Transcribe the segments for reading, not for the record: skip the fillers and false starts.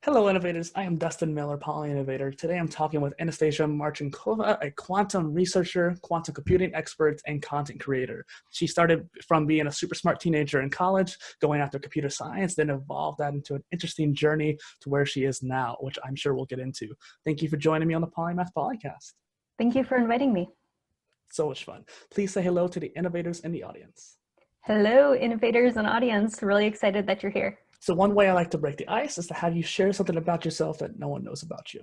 Hello, innovators. I am Dustin Miller, PolyInnovator. Today I'm talking with Anastasia Marchenkova, a quantum researcher, quantum computing expert, and content creator. She started from being a super smart teenager in college, going after computer science, then evolved that into an interesting journey to where she is now, which I'm sure we'll get into. Thank you for joining me on the Polymath Podcast. Thank you for inviting me. So much fun. Please say hello to the innovators in the audience. Hello, innovators and audience. Really excited that you're here. So one way I like to break the ice is to have you share something about yourself that no one knows about you.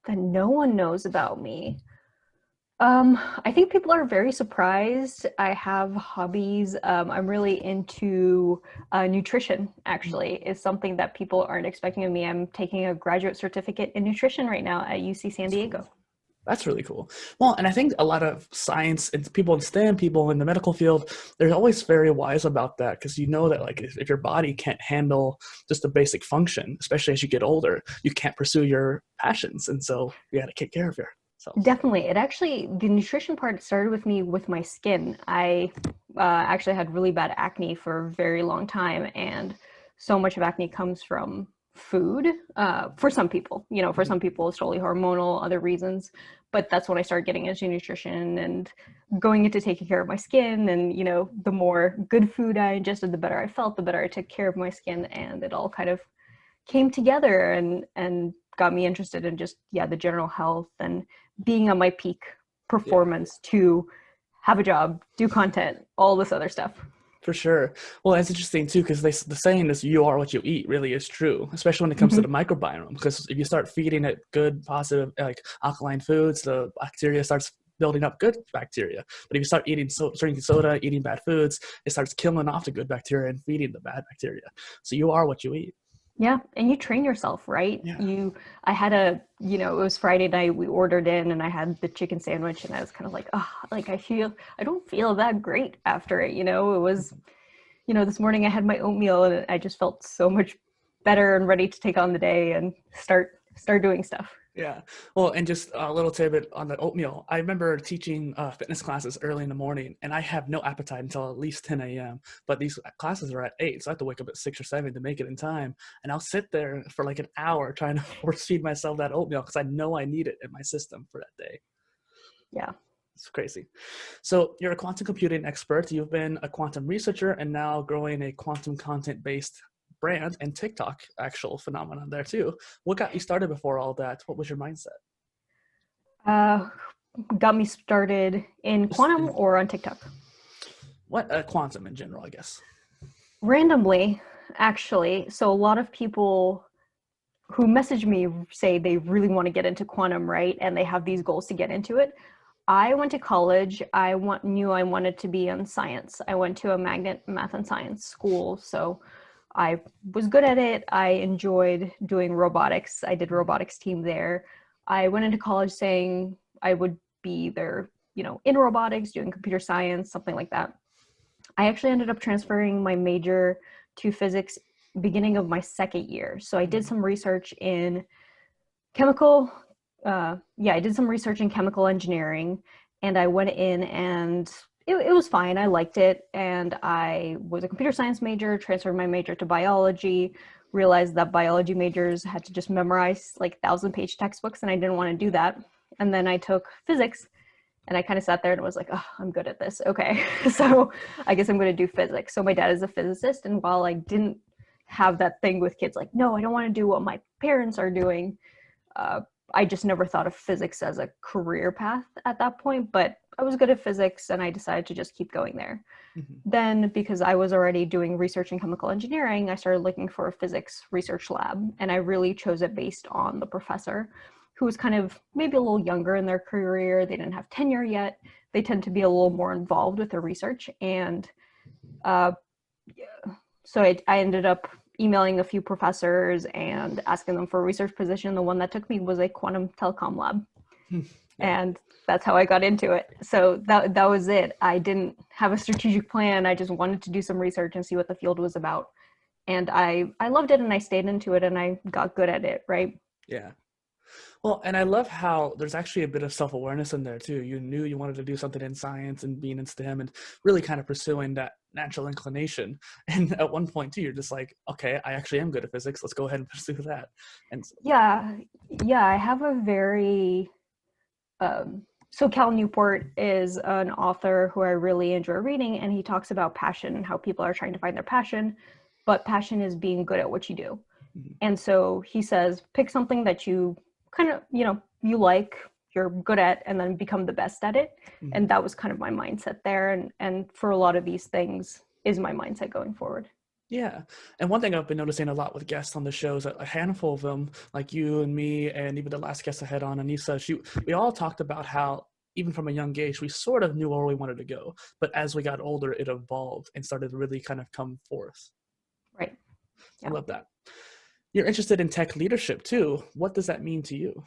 That no one knows about me. I think people are very surprised. I have hobbies. I'm really into nutrition, actually. It's something that people aren't expecting of me. I'm taking a graduate certificate in nutrition right now at UC San Diego. That's really cool. Well, and I think a lot of science and people in STEM, people in the medical field, they're always very wise about that because you know that like if your body can't handle just a basic function, especially as you get older, you can't pursue your passions. And so you got to take care of yourself. Definitely. The nutrition part started with me with my skin. I actually had really bad acne for a very long time, and so much of acne comes from food for some people. For some people it's totally hormonal, other reasons, but that's when I started getting into nutrition and going into taking care of my skin. And the more good food I ingested, the better I felt, the better I took care of my skin, and it all kind of came together and got me interested in just the general health and being on my peak performance to have a job, do content, all this other stuff. For sure. Well, it's interesting too, because the saying is you are what you eat really is true, especially when it comes to the microbiome. Because if you start feeding it good, positive, like alkaline foods, the bacteria starts building up good bacteria. But if you start drinking soda, eating bad foods, it starts killing off the good bacteria and feeding the bad bacteria. So you are what you eat. Yeah. And you train yourself, right? Yeah. I had it was Friday night, we ordered in and I had the chicken sandwich and I was kind of like, I don't feel that great after it. It was, this morning I had my oatmeal and I just felt so much better and ready to take on the day and start doing stuff. Yeah. Well, and just a little tidbit on the oatmeal. I remember teaching fitness classes early in the morning, and I have no appetite until at least 10 a.m. But these classes are at 8, so I have to wake up at 6 or 7 to make it in time. And I'll sit there for like an hour trying to force feed myself that oatmeal because I know I need it in my system for that day. Yeah. It's crazy. So you're a quantum computing expert. You've been a quantum researcher and now growing a quantum content-based brand and TikTok actual phenomenon there too. What got you started before all that? What was your mindset? Got me started in quantum or on TikTok? What quantum in general, I guess. Randomly, actually. So a lot of people who message me say they really want to get into quantum, right? And they have these goals to get into it. I went to college. I knew I wanted to be in science. I went to a magnet math and science school, so I was good at it. I enjoyed doing robotics. I did robotics team there. I went into college saying I would be either, in robotics, doing computer science, something like that. I actually ended up transferring my major to physics beginning of my second year. So I did some research in chemical. I did some research in chemical engineering, and I went in and it was fine. I liked it. And I was a computer science major, transferred my major to biology, realized that biology majors had to just memorize like 1,000-page textbooks, and I didn't want to do that. And then I took physics, and I kind of sat there and was like, oh, I'm good at this. Okay. So I guess I'm going to do physics. So my dad is a physicist. And while I didn't have that thing with kids, like, no, I don't want to do what my parents are doing, I just never thought of physics as a career path at that point, but I was good at physics and I decided to just keep going there. Then, because I was already doing research in chemical engineering, I started looking for a physics research lab, and I really chose it based on the professor, who was kind of maybe a little younger in their career. They didn't have tenure yet. They tend to be a little more involved with their research. And so I ended up emailing a few professors and asking them for a research position. The one that took me was a quantum telecom lab. And that's how I got into it. So that was it. I didn't have a strategic plan. I just wanted to do some research and see what the field was about. And I loved it, and I stayed into it, and I got good at it, right? Yeah. Well, and I love how there's actually a bit of self-awareness in there too. You knew you wanted to do something in science and being in STEM and really kind of pursuing that natural inclination. And at one point too, you're just like, okay, I actually am good at physics. Let's go ahead and pursue that. And Yeah, yeah, I have a very so Cal Newport is an author who I really enjoy reading, and he talks about passion and how people are trying to find their passion, but passion is being good at what you do. mhm, And so he says, pick something that you kind of, you like, you're good at, and then become the best at it. mhm. And that was kind of my mindset there. And for a lot of these things is my mindset going forward. Yeah. And one thing I've been noticing a lot with guests on the show is that a handful of them, like you and me, and even the last guest I had on, Anissa, we all talked about how even from a young age, we sort of knew where we wanted to go. But as we got older, it evolved and started to really kind of come forth. Right. I Yeah. love that. You're interested in tech leadership too. What does that mean to you?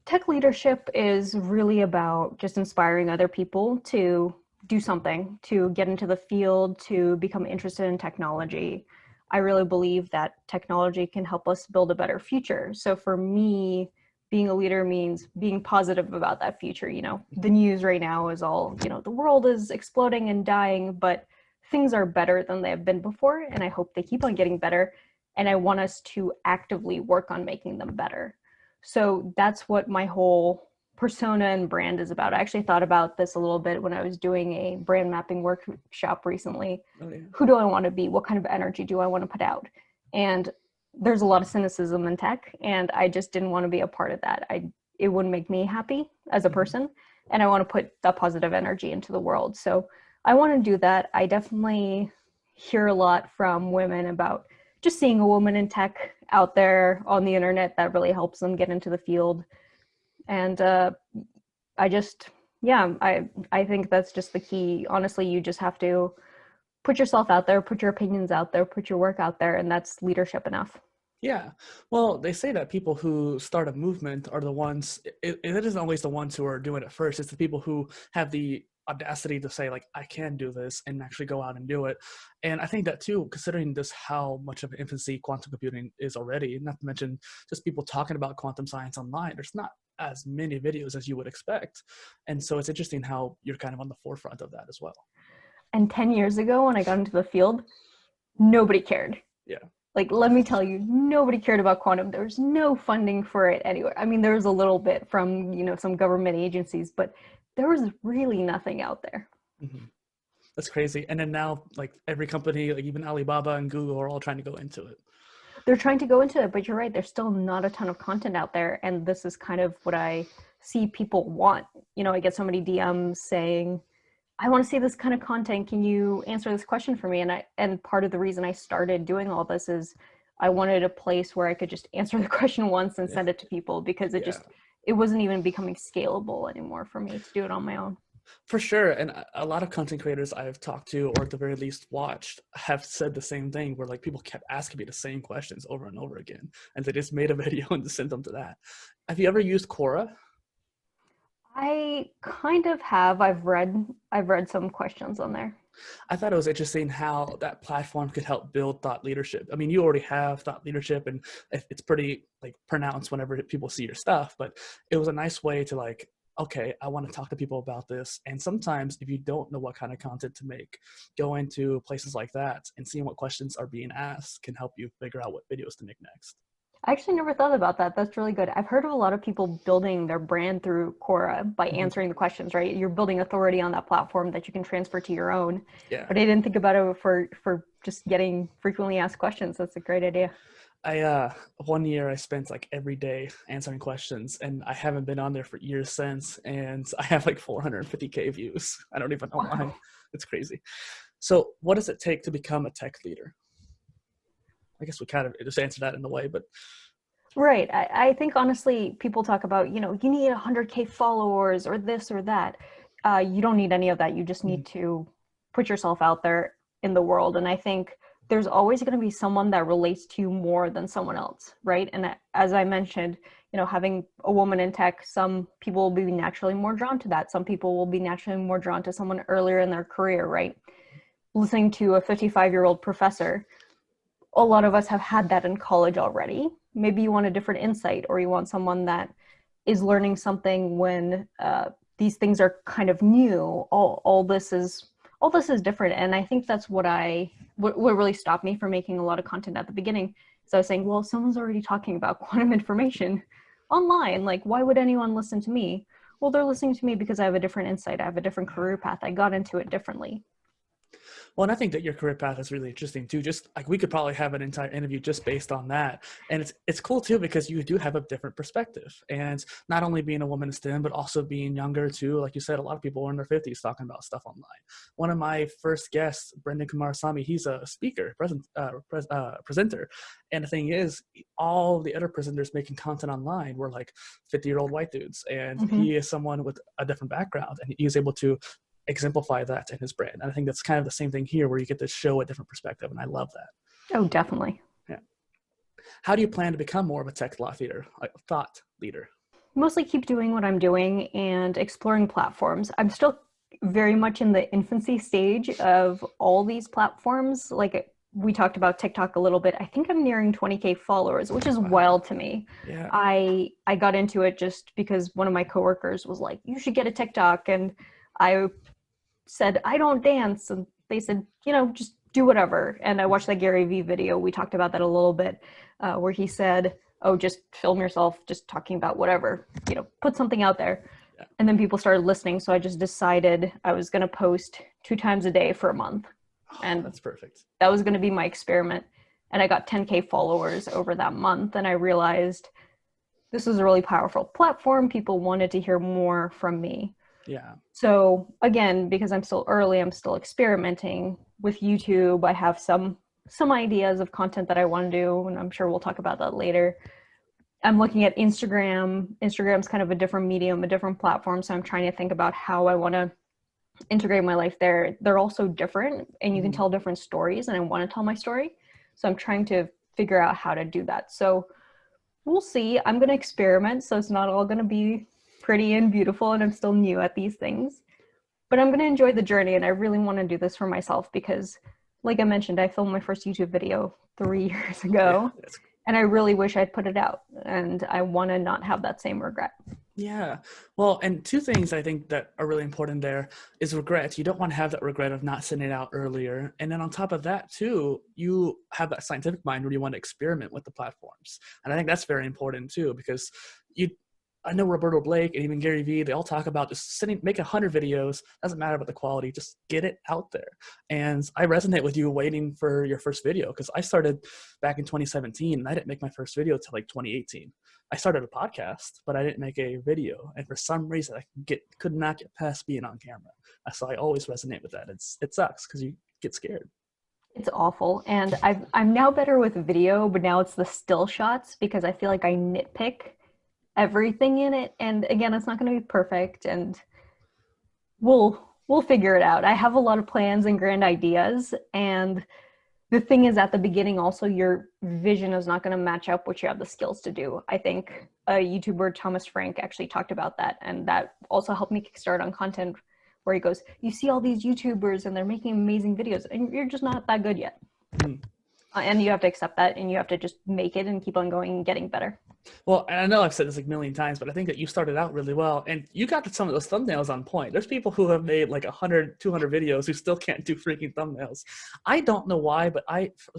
Tech leadership is really about just inspiring other people to do something, to get into the field, to become interested in technology. I really believe that technology can help us build a better future. So for me, being a leader means being positive about that future. The news right now is all, the world is exploding and dying, but things are better than they have been before. And I hope they keep on getting better. And I want us to actively work on making them better. So that's what my whole persona and brand is about. I actually thought about this a little bit when I was doing a brand mapping workshop recently. Oh, yeah. Who do I want to be? What kind of energy do I want to put out? And there's a lot of cynicism in tech, and I just didn't want to be a part of that. It wouldn't make me happy as a person, and I want to put that positive energy into the world. So I want to do that. I definitely hear a lot from women about just seeing a woman in tech out there on the internet that really helps them get into the field. And I just, yeah, I think that's just the key. Honestly, you just have to put yourself out there, put your opinions out there, put your work out there, and that's leadership enough. Yeah. Well, they say that people who start a movement are the ones, it isn't always the ones who are doing it first. It's the people who have the audacity to say, like, I can do this and actually go out and do it. And I think that too, considering just how much of an infancy quantum computing is already, not to mention just people talking about quantum science online, there's not as many videos as you would expect. And so it's interesting how you're kind of on the forefront of that as well. And 10 years ago, when I got into the field, nobody cared. Yeah. Like, let me tell you, nobody cared about quantum. There was no funding for it anywhere. I mean, there was a little bit from, some government agencies, but there was really nothing out there. Mm-hmm. That's crazy. And then now, like, every company, like even Alibaba and Google are all trying to go into it. They're trying to go into it, but you're right, there's still not a ton of content out there. And this is kind of what I see people want. I get so many DMs saying, I want to see this kind of content. Can you answer this question for me? And part of the reason I started doing all this is I wanted a place where I could just answer the question once and send it to people, because it wasn't even becoming scalable anymore for me to do it on my own. For sure. And a lot of content creators I've talked to, or at the very least watched, have said the same thing, where like people kept asking me the same questions over and over again. And they just made a video and sent them to that. Have you ever used Quora? I kind of have. I've read some questions on there. I thought it was interesting how that platform could help build thought leadership. I mean, you already have thought leadership and it's pretty like pronounced whenever people see your stuff, but it was a nice way to like, okay, I want to talk to people about this. And sometimes if you don't know what kind of content to make, go into places like that and seeing what questions are being asked can help you figure out what videos to make next. I actually never thought about that. That's really good. I've heard of a lot of people building their brand through Quora by answering the questions, right? You're building authority on that platform that you can transfer to your own. Yeah. But I didn't think about it for just getting frequently asked questions. That's a great idea. One year I spent like every day answering questions, and I haven't been on there for years since, and I have like 450K views. I don't even know why. It's crazy. So what does it take to become a tech leader? I guess we kind of just answered that in a way, but. Right. I think honestly, people talk about, you need 100K followers or this or that. You don't need any of that. You just need to put yourself out there in the world. And I think there's always going to be someone that relates to you more than someone else, right? And as I mentioned, having a woman in tech, some people will be naturally more drawn to that. Some people will be naturally more drawn to someone earlier in their career, right? Listening to a 55-year-old professor, a lot of us have had that in college already. maybe you want a different insight, or you want someone that is learning something when these things are kind of new. All this is different. And I think that's what really stopped me from making a lot of content at the beginning. So I was saying, well, someone's already talking about quantum information online. Like, why would anyone listen to me? Well, they're listening to me because I have a different insight. I have a different career path. I got into it differently. Well, and I think that your career path is really interesting too. Just like we could probably have an entire interview just based on that. And it's cool too, because you do have a different perspective. And not only being a woman in STEM, but also being younger too. Like you said, a lot of people are in their 50s talking about stuff online. One of my first guests, Brendan Kumarasamy, he's a speaker, presenter. And the thing is, all the other presenters making content online were like 50-year-old white dudes. And he is someone with a different background, and he's able to exemplify that in his brand. And I think that's kind of the same thing here, where you get to show a different perspective, and I love that. Oh, definitely. Yeah. How do you plan to become more of a tech thought leader? Mostly keep doing what I'm doing and exploring platforms. I'm still very much in the infancy stage of all these platforms. Like we talked about TikTok a little bit. I think I'm nearing 20K followers, which is wild to me. Yeah. I got into it just because one of my coworkers was like, you should get a TikTok. And I said, I don't dance. And they said, just do whatever. And I watched that Gary Vee video. We talked about that a little bit, where he said, oh, just film yourself, just talking about whatever, put something out there. Yeah. And then people started listening. So I just decided I was going to post 2 times a day for a month. And that's perfect. That was going to be my experiment. And I got 10K followers over that month. And I realized this was a really powerful platform. People wanted to hear more from me. Yeah. So again, because I'm still early, I'm still experimenting with YouTube. I have some ideas of content that I want to do, and I'm sure we'll talk about that later. I'm looking at Instagram. Instagram's kind of a different medium, a different platform. So I'm trying to think about how I want to integrate my life there. They're also different, and you can tell different stories, and I want to tell my story. So I'm trying to figure out how to do that. So we'll see. I'm going to experiment. So it's not all going to be pretty and beautiful, and I'm still new at these things, but I'm going to enjoy the journey. And I really want to do this for myself because, like I mentioned, I filmed my first YouTube video 3 years ago, and I really wish I'd put it out, and I want to not have that same regret. Yeah. Well, and 2 things I think that are really important there is regret. You don't want to have that regret of not sending it out earlier. And then on top of that too, you have that scientific mind where you want to experiment with the platforms. And I think that's very important too, because I know Roberto Blake and even Gary Vee, they all talk about just make 100 videos. Doesn't matter about the quality, just get it out there. And I resonate with you waiting for your first video, because I started back in 2017 and I didn't make my first video till like 2018. I started a podcast, but I didn't make a video. And for some reason I could not get past being on camera. So I always resonate with that. It sucks because you get scared. It's awful. And I'm now better with video, but now it's the still shots, because I feel like I nitpick everything in it. And again, it's not going to be perfect, and we'll figure it out. I have a lot of plans and grand ideas, and the thing is, at the beginning also, your vision is not going to match up what you have the skills to do. I think a YouTuber, Thomas Frank, actually talked about that, and that also helped me kickstart on content, where he goes, you see all these YouTubers and they're making amazing videos and you're just not that good yet. And you have to accept that, and you have to just make it and keep on going and getting better. Well, and I know I've said this like a million times, but I think that you started out really well, and you got some of those thumbnails on point. There's people who have made like 100, 200 videos who still can't do freaking thumbnails. I don't know why, but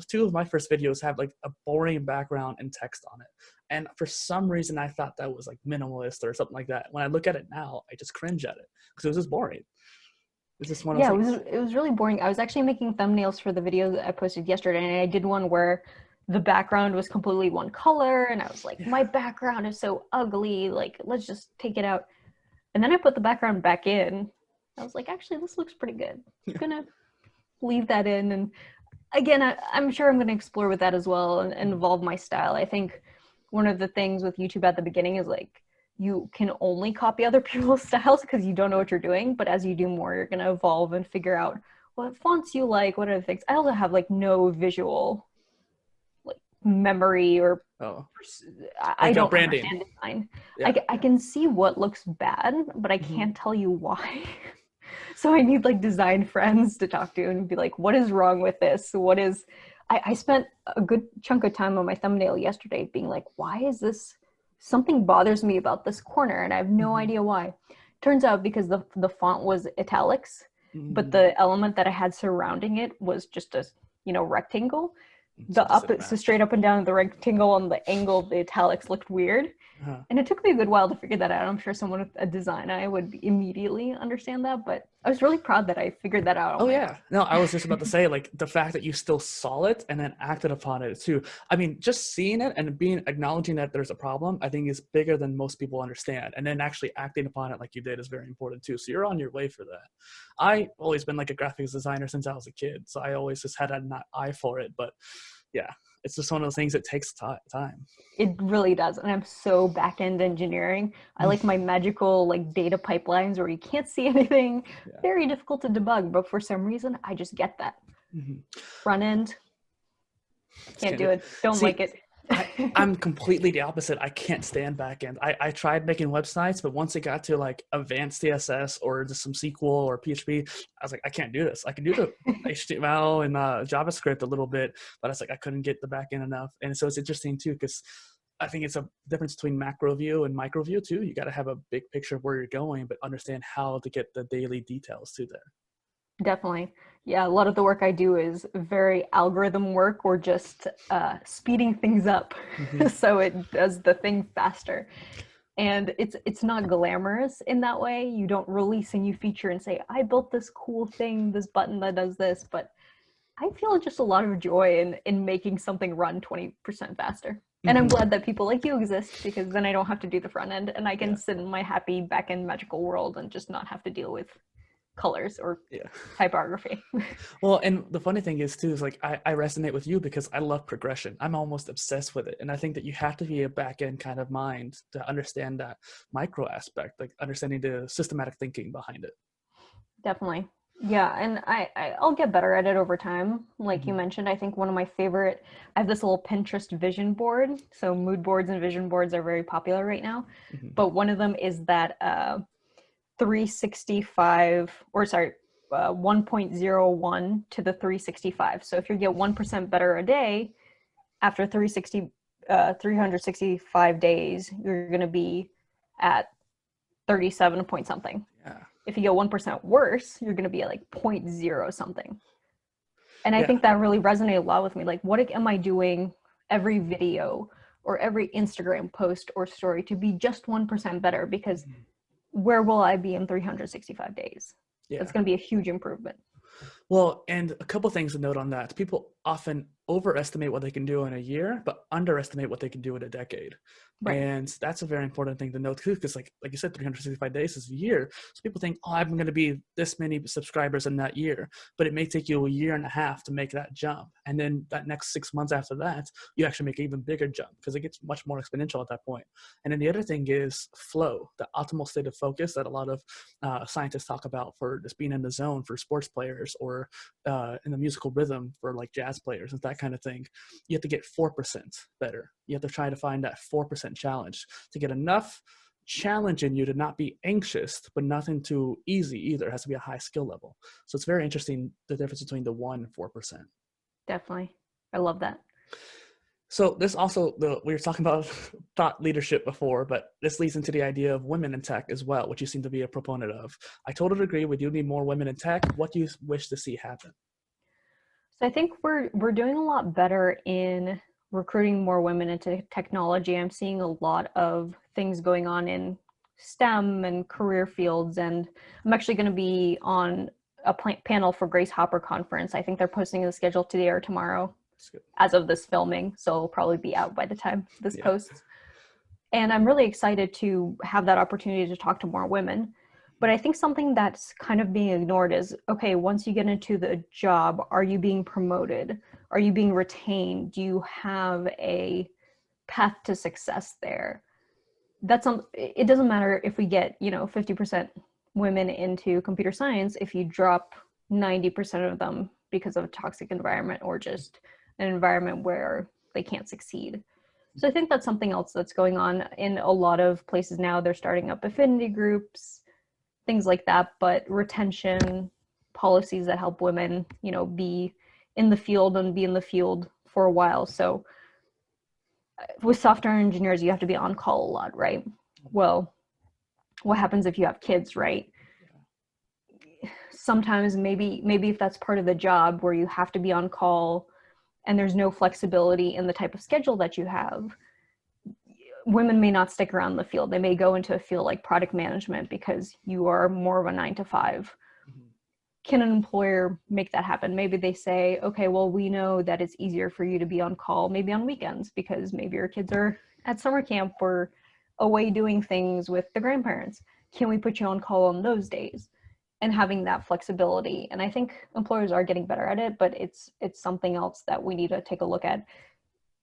2 of my first videos have like a boring background and text on it. And for some reason, I thought that was like minimalist or something like that. When I look at it now, I just cringe at it because it was just boring. It's just one of those things. It was really boring. I was actually making thumbnails for the video that I posted yesterday, and I did one where the background was completely one color, and I was like, my background is so ugly, like, let's just take it out. And then I put the background back in. I was like, actually, this looks pretty good. I'm gonna leave that in. And again, I'm sure I'm gonna explore with that as well and evolve my style. I think one of the things with YouTube at the beginning is like, you can only copy other people's styles because you don't know what you're doing. But as you do more, you're gonna evolve and figure out what fonts you like, what are the things. I also have like no visual memory, or I don't understand design. I can see what looks bad, but I can't tell you why. So I need like design friends to talk to and be like, what is wrong with this? I spent a good chunk of time on my thumbnail yesterday being like, why is this, something bothers me about this corner and I have no idea why. Turns out because the font was italics, but the element that I had surrounding it was just a, rectangle. So straight up and down the rectangle on the angle of the italics looked weird. And it took me a good while to figure that out. I'm sure someone with a design eye would immediately understand that, but I was really proud that I figured that out. Oh yeah. No, I was just about to say, like, the fact that you still saw it and then acted upon it too. I mean, just seeing it and acknowledging that there's a problem, I think is bigger than most people understand. And then actually acting upon it like you did is very important too. So you're on your way for that. I've always been like a graphics designer since I was a kid. So I always just had an eye for it. But yeah, it's just one of those things that takes time. It really does. And I'm so back-end engineering. I like my magical data pipelines where you can't see anything. Yeah. Very difficult to debug, but for some reason, I just get that. Front end, can't do it. Don't like it. I'm completely the opposite. I can't stand backend. I tried making websites, but once it got to like advanced CSS or just some SQL or PHP, I was like, I can't do this. I can do the HTML and JavaScript a little bit, but I was like, I couldn't get the backend enough. And so it's interesting too, because I think it's a difference between macro view and micro view too. You got to have a big picture of where you're going, but understand how to get the daily details to there. Definitely. Yeah, a lot of the work I do is very algorithm work or just speeding things up so it does the thing faster. And it's not glamorous in that way. You don't release a new feature and say, I built this cool thing, this button that does this, but I feel just a lot of joy in making something run 20% faster. And I'm glad that people like you exist, because then I don't have to do the front end and I can sit in my happy back-end magical world and just not have to deal with colors or typography. Well, and the funny thing is too, is like I resonate with you because I love progression. I'm almost obsessed with it. And I think that you have to be a back-end kind of mind to understand that micro aspect, like understanding the systematic thinking behind it. Definitely. Yeah, and I'll get better at it over time. Like you mentioned, I think one of my favorite, I have this little Pinterest vision board. So mood boards and vision boards are very popular right now. But one of them is that 365, or sorry, 1.01 to the 365. So if you get 1% better a day, after 365 days, you're going to be at 37 point something. Yeah. If you get 1% worse, you're going to be at like 0.0 something. And I think that really resonated a lot with me. Like, what am I doing every video or every Instagram post or story to be just 1% better? Because where will I be in 365 days? Yeah. That's going to be a huge improvement. Well, and a couple things to note on that. People often overestimate what they can do in a year, but underestimate what they can do in a decade. Right. And that's a very important thing to note too, because like you said, 365 days is a year. So people think, oh, I'm going to be this many subscribers in that year, but it may take you a year and a half to make that jump. And then that next 6 months after that, you actually make an even bigger jump because it gets much more exponential at that point. And then the other thing is flow, the optimal state of focus that a lot of scientists talk about for just being in the zone for sports players or in the musical rhythm for like jazz players and that kind of thing. You have to get 4% better. You have to try to find that 4% challenge to get enough challenge in you to not be anxious, but nothing too easy either. It has to be a high skill level. So it's very interesting, the difference between the 1 and 4%. Definitely. I love that. So this also, we were talking about thought leadership before, but this leads into the idea of women in tech as well, which you seem to be a proponent of. I totally agree. We do need more women in tech. What do you wish to see happen? So I think we're doing a lot better in recruiting more women into technology. I'm seeing a lot of things going on in STEM and career fields, and I'm actually going to be on a panel for Grace Hopper conference. I think they're posting the schedule today or tomorrow as of this filming, so it'll probably be out by the time this posts. And I'm really excited to have that opportunity to talk to more women. But I think something that's kind of being ignored is, okay, once you get into the job, are you being promoted? Are you being retained? Do you have a path to success there? It doesn't matter if we get, 50% women into computer science, if you drop 90% of them because of a toxic environment or just an environment where they can't succeed. So I think that's something else that's going on in a lot of places now. They're starting up affinity groups, things like that, but retention policies that help women, be in the field and be in the field for a while. So with software engineers, you have to be on call a lot, right? Well, what happens if you have kids, right? Sometimes maybe if that's part of the job where you have to be on call and there's no flexibility in the type of schedule that you have, women may not stick around the field. They may go into a field like product management because you are more of a 9 to 5. Can an employer make that happen? Maybe they say, okay, well, we know that it's easier for you to be on call maybe on weekends because maybe your kids are at summer camp or away doing things with the grandparents. Can we put you on call on those days? And having that flexibility. And I think employers are getting better at it, but it's something else that we need to take a look at.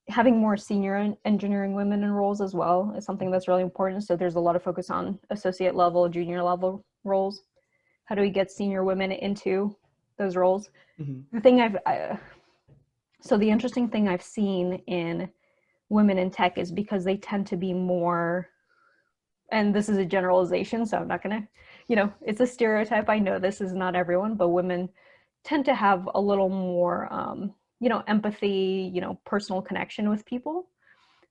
Having more senior engineering women in roles as well is something that's really important. So there's a lot of focus on associate level, junior level roles. How do we get senior women into those roles? The thing so the interesting thing I've seen in women in tech is because they tend to be more, and this is a generalization, so I'm not gonna, it's a stereotype. I know this is not everyone, but women tend to have a little more, empathy, personal connection with people.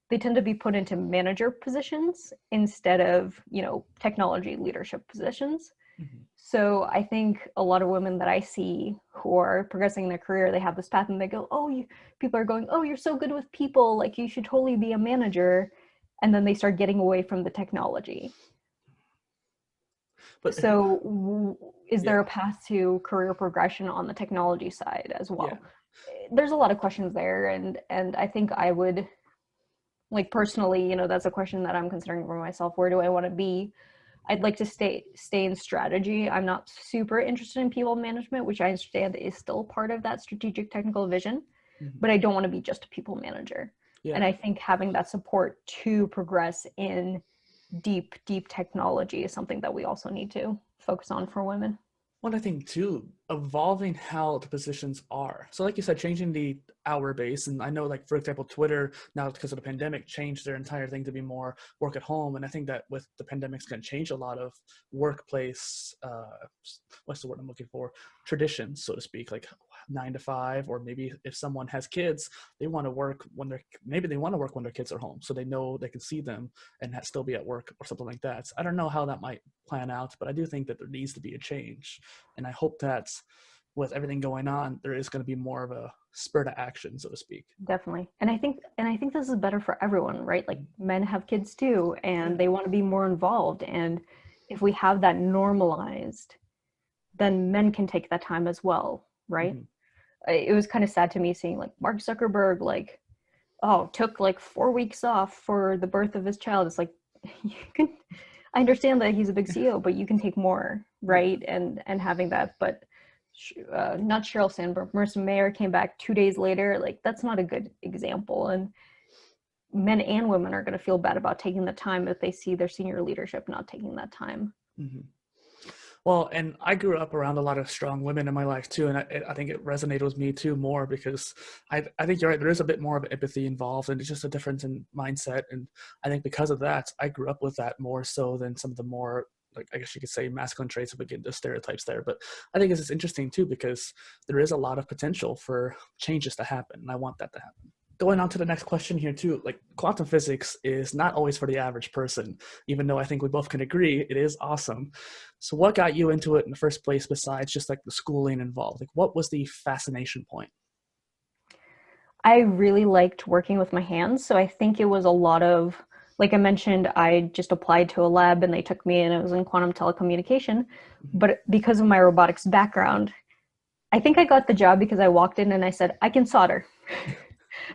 They tend to be put into manager positions instead of, technology leadership positions. So I think a lot of women that I see who are progressing in their career, they have this path and they go, people are going, oh, you're so good with people. Like you should totally be a manager. And then they start getting away from the technology. But so is there a path to career progression on the technology side as well? There's a lot of questions there. And I think I would, like personally, that's a question that I'm considering for myself. Where do I want to be? I'd like to stay in strategy. I'm not super interested in people management, which I understand is still part of that strategic technical vision, but I don't want to be just a people manager. And I think having that support to progress in deep technology is something that we also need to focus on for women. One, I think too, evolving how the positions are. So like you said, changing the hour base. And I know, like, for example, Twitter now, because of the pandemic, changed their entire thing to be more work at home. And I think that with the pandemic, it's going to change a lot of workplace, what's the word I'm looking for? Traditions, so to speak, like 9 to 5, or maybe if someone has kids, they want to work when their kids are home, so they know they can see them and still be at work or something like that. So I don't know how that might plan out, but I do think that there needs to be a change. And I hope that with everything going on, there is going to be more of a spirit of action, so to speak. Definitely. And I think this is better for everyone, right? Like men have kids too, and they want to be more involved. And if we have that normalized, then men can take that time as well, right? It was kind of sad to me seeing like Mark Zuckerberg, like, took like 4 weeks off for the birth of his child. It's like, I understand that he's a big CEO, but you can take more, right? And having that, but not Sheryl Sandberg, Marissa Mayer came back 2 days later. Like, that's not a good example. And men and women are going to feel bad about taking the time if they see their senior leadership not taking that time. Well, and I grew up around a lot of strong women in my life too, and I think it resonated with me too more because I think you're right. There is a bit more of empathy involved, and it's just a difference in mindset. And I think because of that, I grew up with that more so than some of the more, like, I guess you could say, masculine traits, if we get into stereotypes there. But I think it's interesting too because there is a lot of potential for changes to happen, and I want that to happen. Going on to the next question here too, like, quantum physics is not always for the average person, even though I think we both can agree it is awesome. So what got you into it in the first place besides just like the schooling involved? Like, what was the fascination point? I really liked working with my hands. So I think it was a lot of, like I mentioned, I just applied to a lab and they took me and it was in quantum telecommunication. But because of my robotics background, I think I got the job because I walked in and I said, I can solder.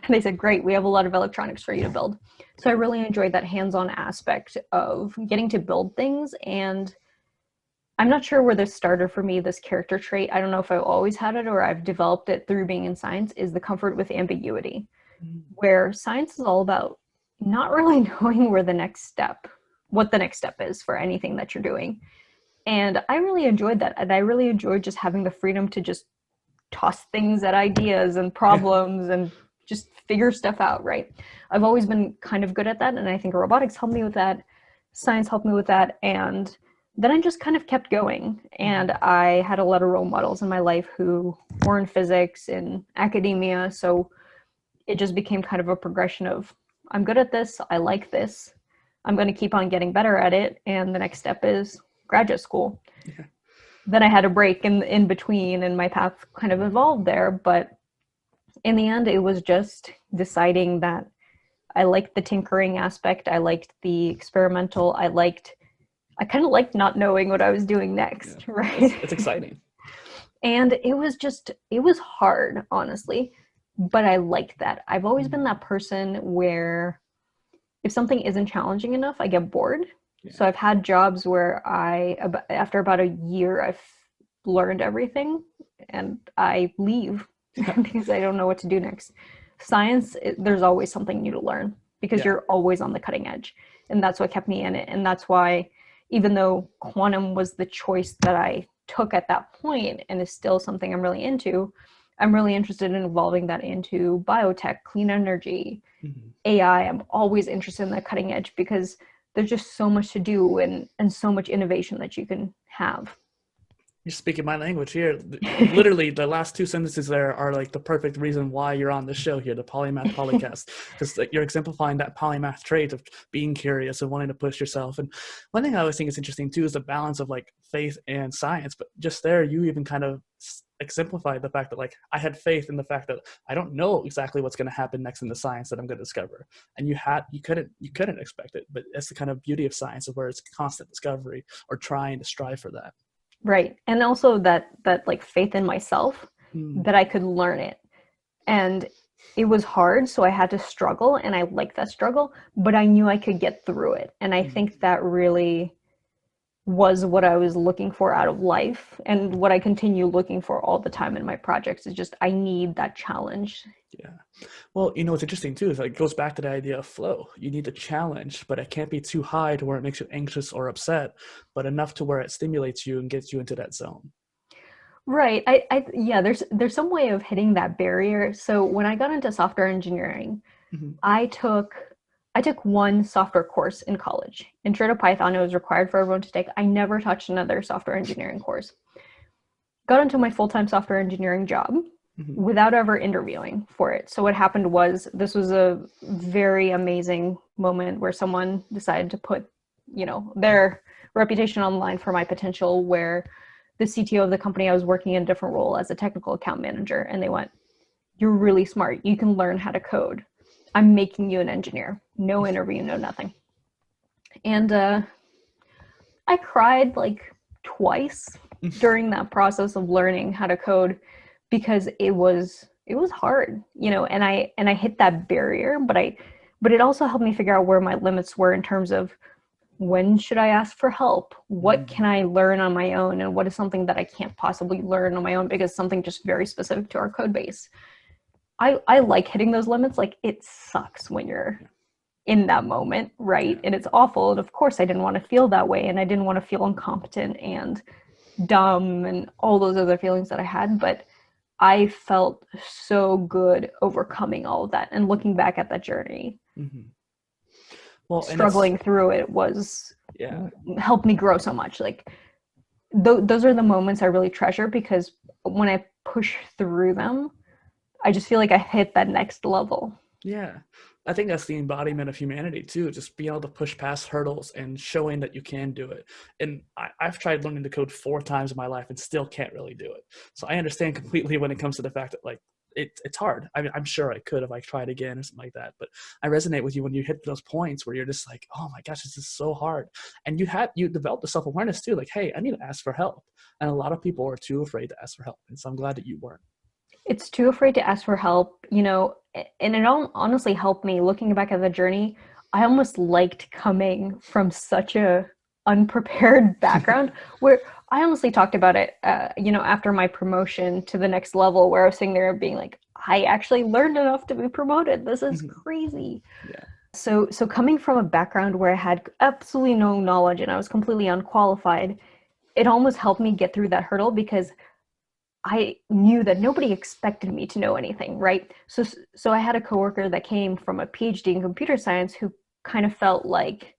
And they said, great, we have a lot of electronics for you to build. So I really enjoyed that hands-on aspect of getting to build things. And I'm not sure where this started for me, this character trait. I don't know if I always had it or I've developed it through being in science, is the comfort with ambiguity, where science is all about not really knowing what the next step is for anything that you're doing. And I really enjoyed that. And I really enjoyed just having the freedom to just toss things at ideas and problems and just figure stuff out, right? I've always been kind of good at that. And I think robotics helped me with that. Science helped me with that. And then I just kind of kept going. And I had a lot of role models in my life who were in physics and academia. So it just became kind of a progression of, I'm good at this, I like this, I'm going to keep on getting better at it. And the next step is graduate school. Yeah. Then I had a break in between, and my path kind of evolved there. But in the end, it was just deciding that I liked the tinkering aspect. I liked the experimental. I kind of liked not knowing what I was doing next, right? It's exciting. And it was hard, honestly, but I liked that. I've always been that person where if something isn't challenging enough, I get bored. Yeah. So I've had jobs where after about a year, I've learned everything and I leave because I don't know what to do next. Science, there's always something new to learn because you're always on the cutting edge. And that's what kept me in it. And that's why, even though quantum was the choice that I took at that point and is still something I'm really into, I'm really interested in evolving that into biotech, clean energy, AI. I'm always interested in that cutting edge because there's just so much to do and so much innovation that you can have. You're speaking my language here. Literally, the last two sentences there are like the perfect reason why you're on the show here, the Polymath Polycast, because like, you're exemplifying that polymath trait of being curious and wanting to push yourself. And one thing I always think is interesting too is the balance of like faith and science. But just there, you even kind of exemplified the fact that like I had faith in the fact that I don't know exactly what's going to happen next in the science that I'm going to discover, and you couldn't expect it. But that's the kind of beauty of science, of where it's constant discovery or trying to strive for that. Right. And also that like faith in myself that I could learn it. And it was hard, so I had to struggle, and I liked that struggle, but I knew I could get through it. And I think that really was what I was looking for out of life, and what I continue looking for all the time in my projects is just, I need that challenge. Yeah. Well, what's interesting too is like, it goes back to the idea of flow. You need a challenge, but it can't be too high to where it makes you anxious or upset, but enough to where it stimulates you and gets you into that zone. Right. Yeah, there's some way of hitting that barrier. So when I got into software engineering, I took one software course in college. Intro to Python, it was required for everyone to take. I never touched another software engineering course. Got into my full-time software engineering job without ever interviewing for it. So what happened was, this was a very amazing moment where someone decided to put, their reputation on the line for my potential, where the CTO of the company I was working in a different role as a technical account manager, and they went, "You're really smart. You can learn how to code. I'm making you an engineer." No interview, no nothing. And I cried like twice during that process of learning how to code, because it was hard, and I hit that barrier, but it also helped me figure out where my limits were in terms of, when should I ask for help? What can I learn on my own? And what is something that I can't possibly learn on my own because something just very specific to our code base? I like hitting those limits. Like, it sucks when you're in that moment, right? And it's awful. And of course I didn't want to feel that way. And I didn't want to feel incompetent and dumb and all those other feelings that I had. But I felt so good overcoming all of that. And looking back at that journey, well, struggling through it helped me grow so much. Like, those are the moments I really treasure, because when I push through them, I just feel like I hit that next level. Yeah. I think that's the embodiment of humanity too, just being able to push past hurdles and showing that you can do it. And I've tried learning to code 4 times in my life and still can't really do it. So I understand completely when it comes to the fact that like, it's hard. I mean, I'm sure I could if I tried again or something like that, but I resonate with you when you hit those points where you're just like, oh my gosh, this is so hard. And you develop the self-awareness too, like, hey, I need to ask for help. And a lot of people are too afraid to ask for help. And so I'm glad that you weren't. It's too afraid to ask for help, and it honestly helped me looking back at the journey. I almost liked coming from such a unprepared background where I honestly talked about it, after my promotion to the next level, where I was sitting there being like, I actually learned enough to be promoted. This is crazy. Yeah. So coming from a background where I had absolutely no knowledge and I was completely unqualified, it almost helped me get through that hurdle, because I knew that nobody expected me to know anything, right? So I had a coworker that came from a PhD in computer science who kind of felt like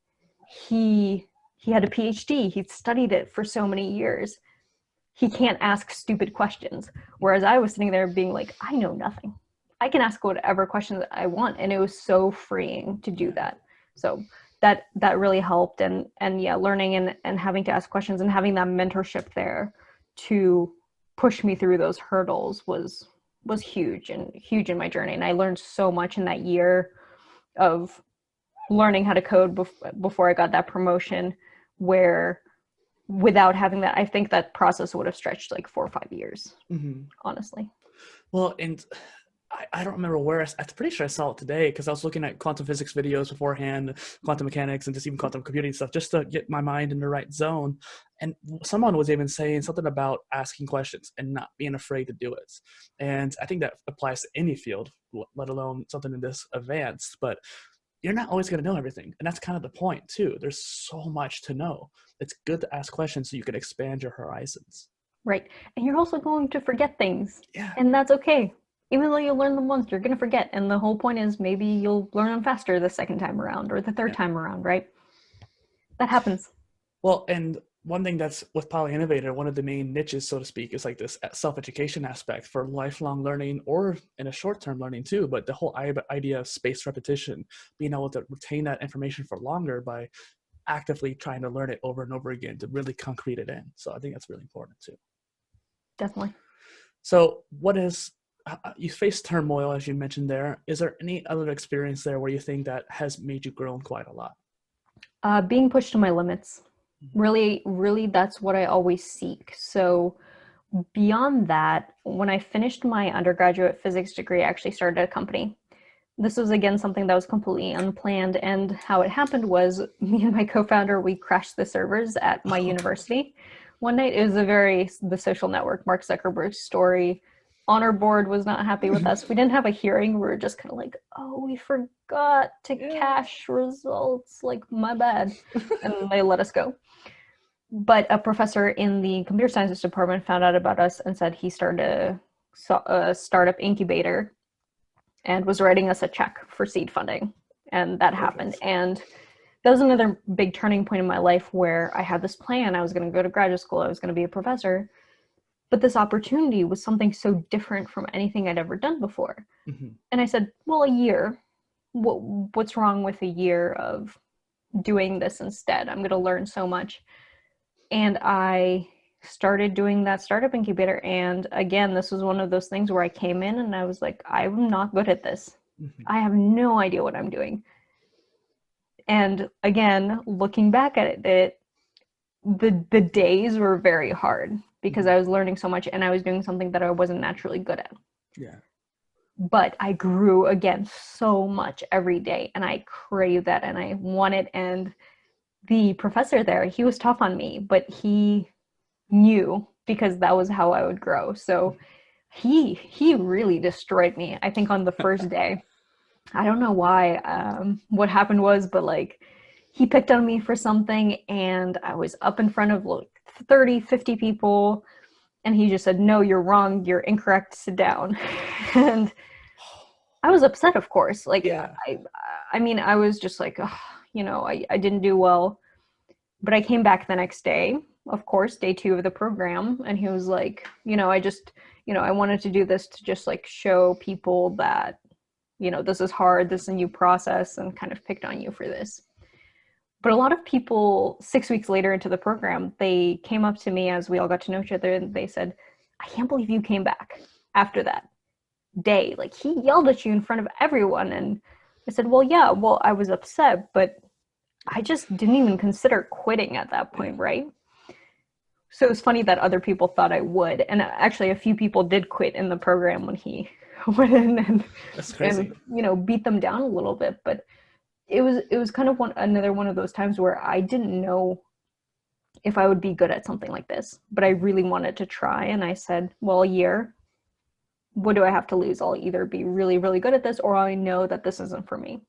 he He had a PhD. He'd studied it for so many years. He can't ask stupid questions. Whereas I was sitting there being like, I know nothing. I can ask whatever questions I want. And it was so freeing to do that. So that really helped. And yeah, learning and having to ask questions and having that mentorship there to push me through those hurdles was huge in my journey. And I learned so much in that year of learning how to code before I got that promotion, where without having that, I think that process would have stretched like 4 or 5 years, honestly. Well, and I don't remember where, I'm pretty sure I saw it today because I was looking at quantum physics videos beforehand, quantum mechanics, and just even quantum computing stuff, just to get my mind in the right zone. And someone was even saying something about asking questions and not being afraid to do it. And I think that applies to any field, let alone something in this advanced. But you're not always going to know everything. And that's kind of the point too. There's so much to know. It's good to ask questions so you can expand your horizons. Right. And you're also going to forget things. Yeah. And that's okay. Even though you learn them once, you're going to forget. And the whole point is maybe you'll learn them faster the second time around or the third time around, right? That happens. Well, and one thing that's with PolyInnovator, one of the main niches, so to speak, is like this self-education aspect for lifelong learning or in a short-term learning too. But the whole idea of spaced repetition, being able to retain that information for longer by actively trying to learn it over and over again to really concrete it in. So I think that's really important too. Definitely. So you face turmoil, as you mentioned there. Is there any other experience there where you think that has made you grow quite a lot? Being pushed to my limits. Really, really, that's what I always seek. So beyond that, when I finished my undergraduate physics degree, I actually started a company. This was, again, something that was completely unplanned. And how it happened was me and my co-founder, we crashed the servers at my university. One night, it was the social network, Mark Zuckerberg's story. Honor board was not happy with us. We didn't have a hearing. We were just kind of like, oh, we forgot to cache results. Like, my bad. And they let us go. But a professor in the computer sciences department found out about us and said he started a startup incubator and was writing us a check for seed funding. And that happened. And that was another big turning point in my life where I had this plan. I was going to go to graduate school. I was going to be a professor. But this opportunity was something so different from anything I'd ever done before. And I said, well, a year, what's wrong with a year of doing this instead? I'm going to learn so much. And I started doing that startup incubator. And again, this was one of those things where I came in and I was like, I'm not good at this. I have no idea what I'm doing. And again, looking back at it, the days were very hard because I was learning so much and I was doing something that I wasn't naturally good at. Yeah. But I grew again so much every day and I craved that and I wanted. And the professor there, he was tough on me, but he knew because that was how I would grow. So he really destroyed me. I think on the first day, I don't know why, what happened was, but like he picked on me for something and I was up in front of like 30, 50 people and he just said, no, you're wrong. You're incorrect. Sit down. And I was upset, of course. Like, I mean, I was just like, oh, I didn't do well, but I came back the next day, of course, day 2 of the program. And he was like, I wanted to do this to just like show people that, this is hard, this is a new process, and kind of picked on you for this. But a lot of people 6 weeks later into the program, they came up to me as we all got to know each other and they said, I can't believe you came back after that day. Like he yelled at you in front of everyone. And I said, well, I was upset, but I just didn't even consider quitting at that point, right? So it was funny that other people thought I would. And actually a few people did quit in the program when he went in and beat them down a little bit. But it was kind of another one of those times where I didn't know if I would be good at something like this, but I really wanted to try. And I said, well, a year, what do I have to lose? I'll either be really, really good at this, or I know that this isn't for me.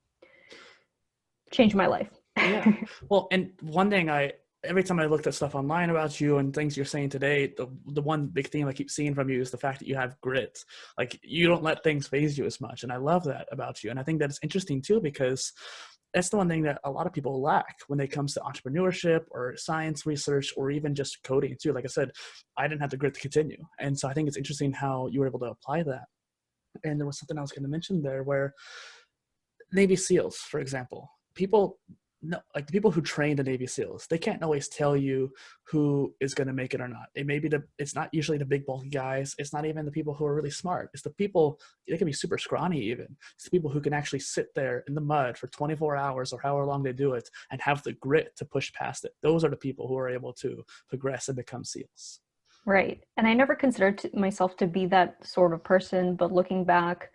Changed my life. Yeah. Well, and one thing every time I looked at stuff online about you and things you're saying today, the one big theme I keep seeing from you is the fact that you have grit. Like you don't let things phase you as much. And I love that about you. And I think that it's interesting too, because that's the one thing that a lot of people lack when it comes to entrepreneurship or science research or even just coding too. Like I said, I didn't have the grit to continue. And so I think it's interesting how you were able to apply that. And there was something I was going to mention there where Navy SEALs, for example, people no, like the people who train the Navy SEALs, they can't always tell you who is going to make it or not. It may be it's not usually the big bulky guys. It's not even the people who are really smart. It's the people, they can be super scrawny even. It's the people who can actually sit there in the mud for 24 hours or however long they do it and have the grit to push past it. Those are the people who are able to progress and become SEALs. Right. And I never considered myself to be that sort of person, but looking back,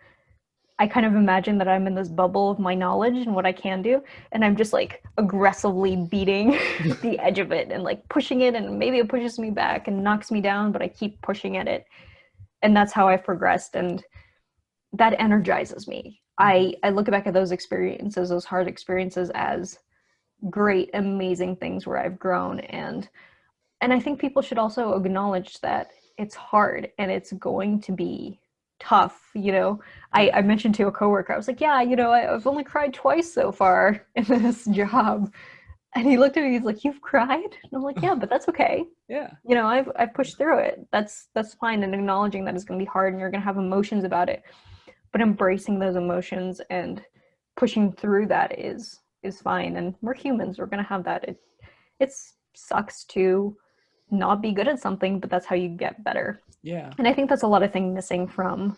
I kind of imagine that I'm in this bubble of my knowledge and what I can do, and I'm just like aggressively beating the edge of it and like pushing it, and maybe it pushes me back and knocks me down, but I keep pushing at it. And that's how I've progressed, and that energizes me. I look back at those experiences, those hard experiences, as great, amazing things where I've grown. And I think people should also acknowledge that it's hard and it's going to be tough. I mentioned to a coworker, I was like, yeah, I've only cried twice so far in this job. And he looked at me, he's like, you've cried? And I'm like, yeah, but that's okay. Yeah. I've pushed through it. That's fine. And acknowledging that it's going to be hard and you're going to have emotions about it, but embracing those emotions and pushing through that is fine. And we're humans. We're going to have that. It sucks to not be good at something, but that's how you get better. Yeah. And I think that's a lot of things missing from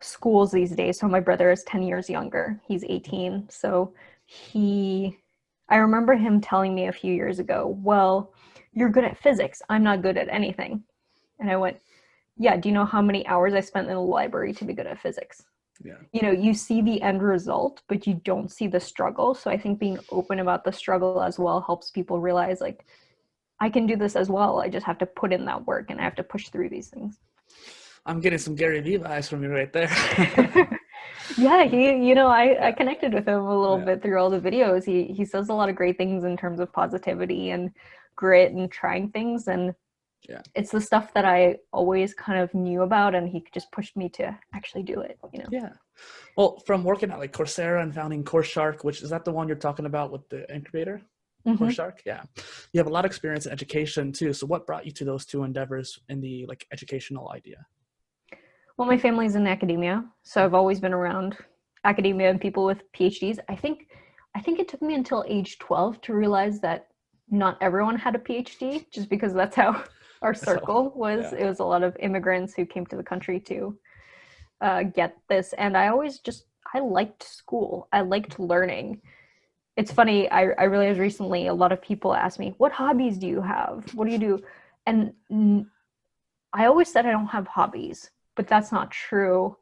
schools these days. So my brother is 10 years younger. He's 18. So I remember him telling me a few years ago, well, you're good at physics. I'm not good at anything. And I went, yeah, do you know how many hours I spent in the library to be good at physics? Yeah. You see the end result, but you don't see the struggle. So I think being open about the struggle as well helps people realize, like, I can do this as well. I just have to put in that work and I have to push through these things. I'm getting some Gary Vee vibes from you right there. Yeah, I connected with him a little bit through all the videos. He says a lot of great things in terms of positivity and grit and trying things. And it's the stuff that I always kind of knew about, and he just pushed me to actually do it. Yeah. Well, from working at like Coursera and founding CourseShark, which is that the one you're talking about with the incubator? Mm-hmm. CourseShark, yeah. You have a lot of experience in education too. So what brought you to those two endeavors in the like educational idea? Well, my family's in academia, so I've always been around academia and people with PhDs. I think it took me until age 12 to realize that not everyone had a PhD, just because that's how our circle was. Yeah. It was a lot of immigrants who came to the country to get this. And I liked school. I liked learning. It's funny, I realized recently a lot of people ask me, what hobbies do you have? What do you do? And I always said I don't have hobbies, but that's not true.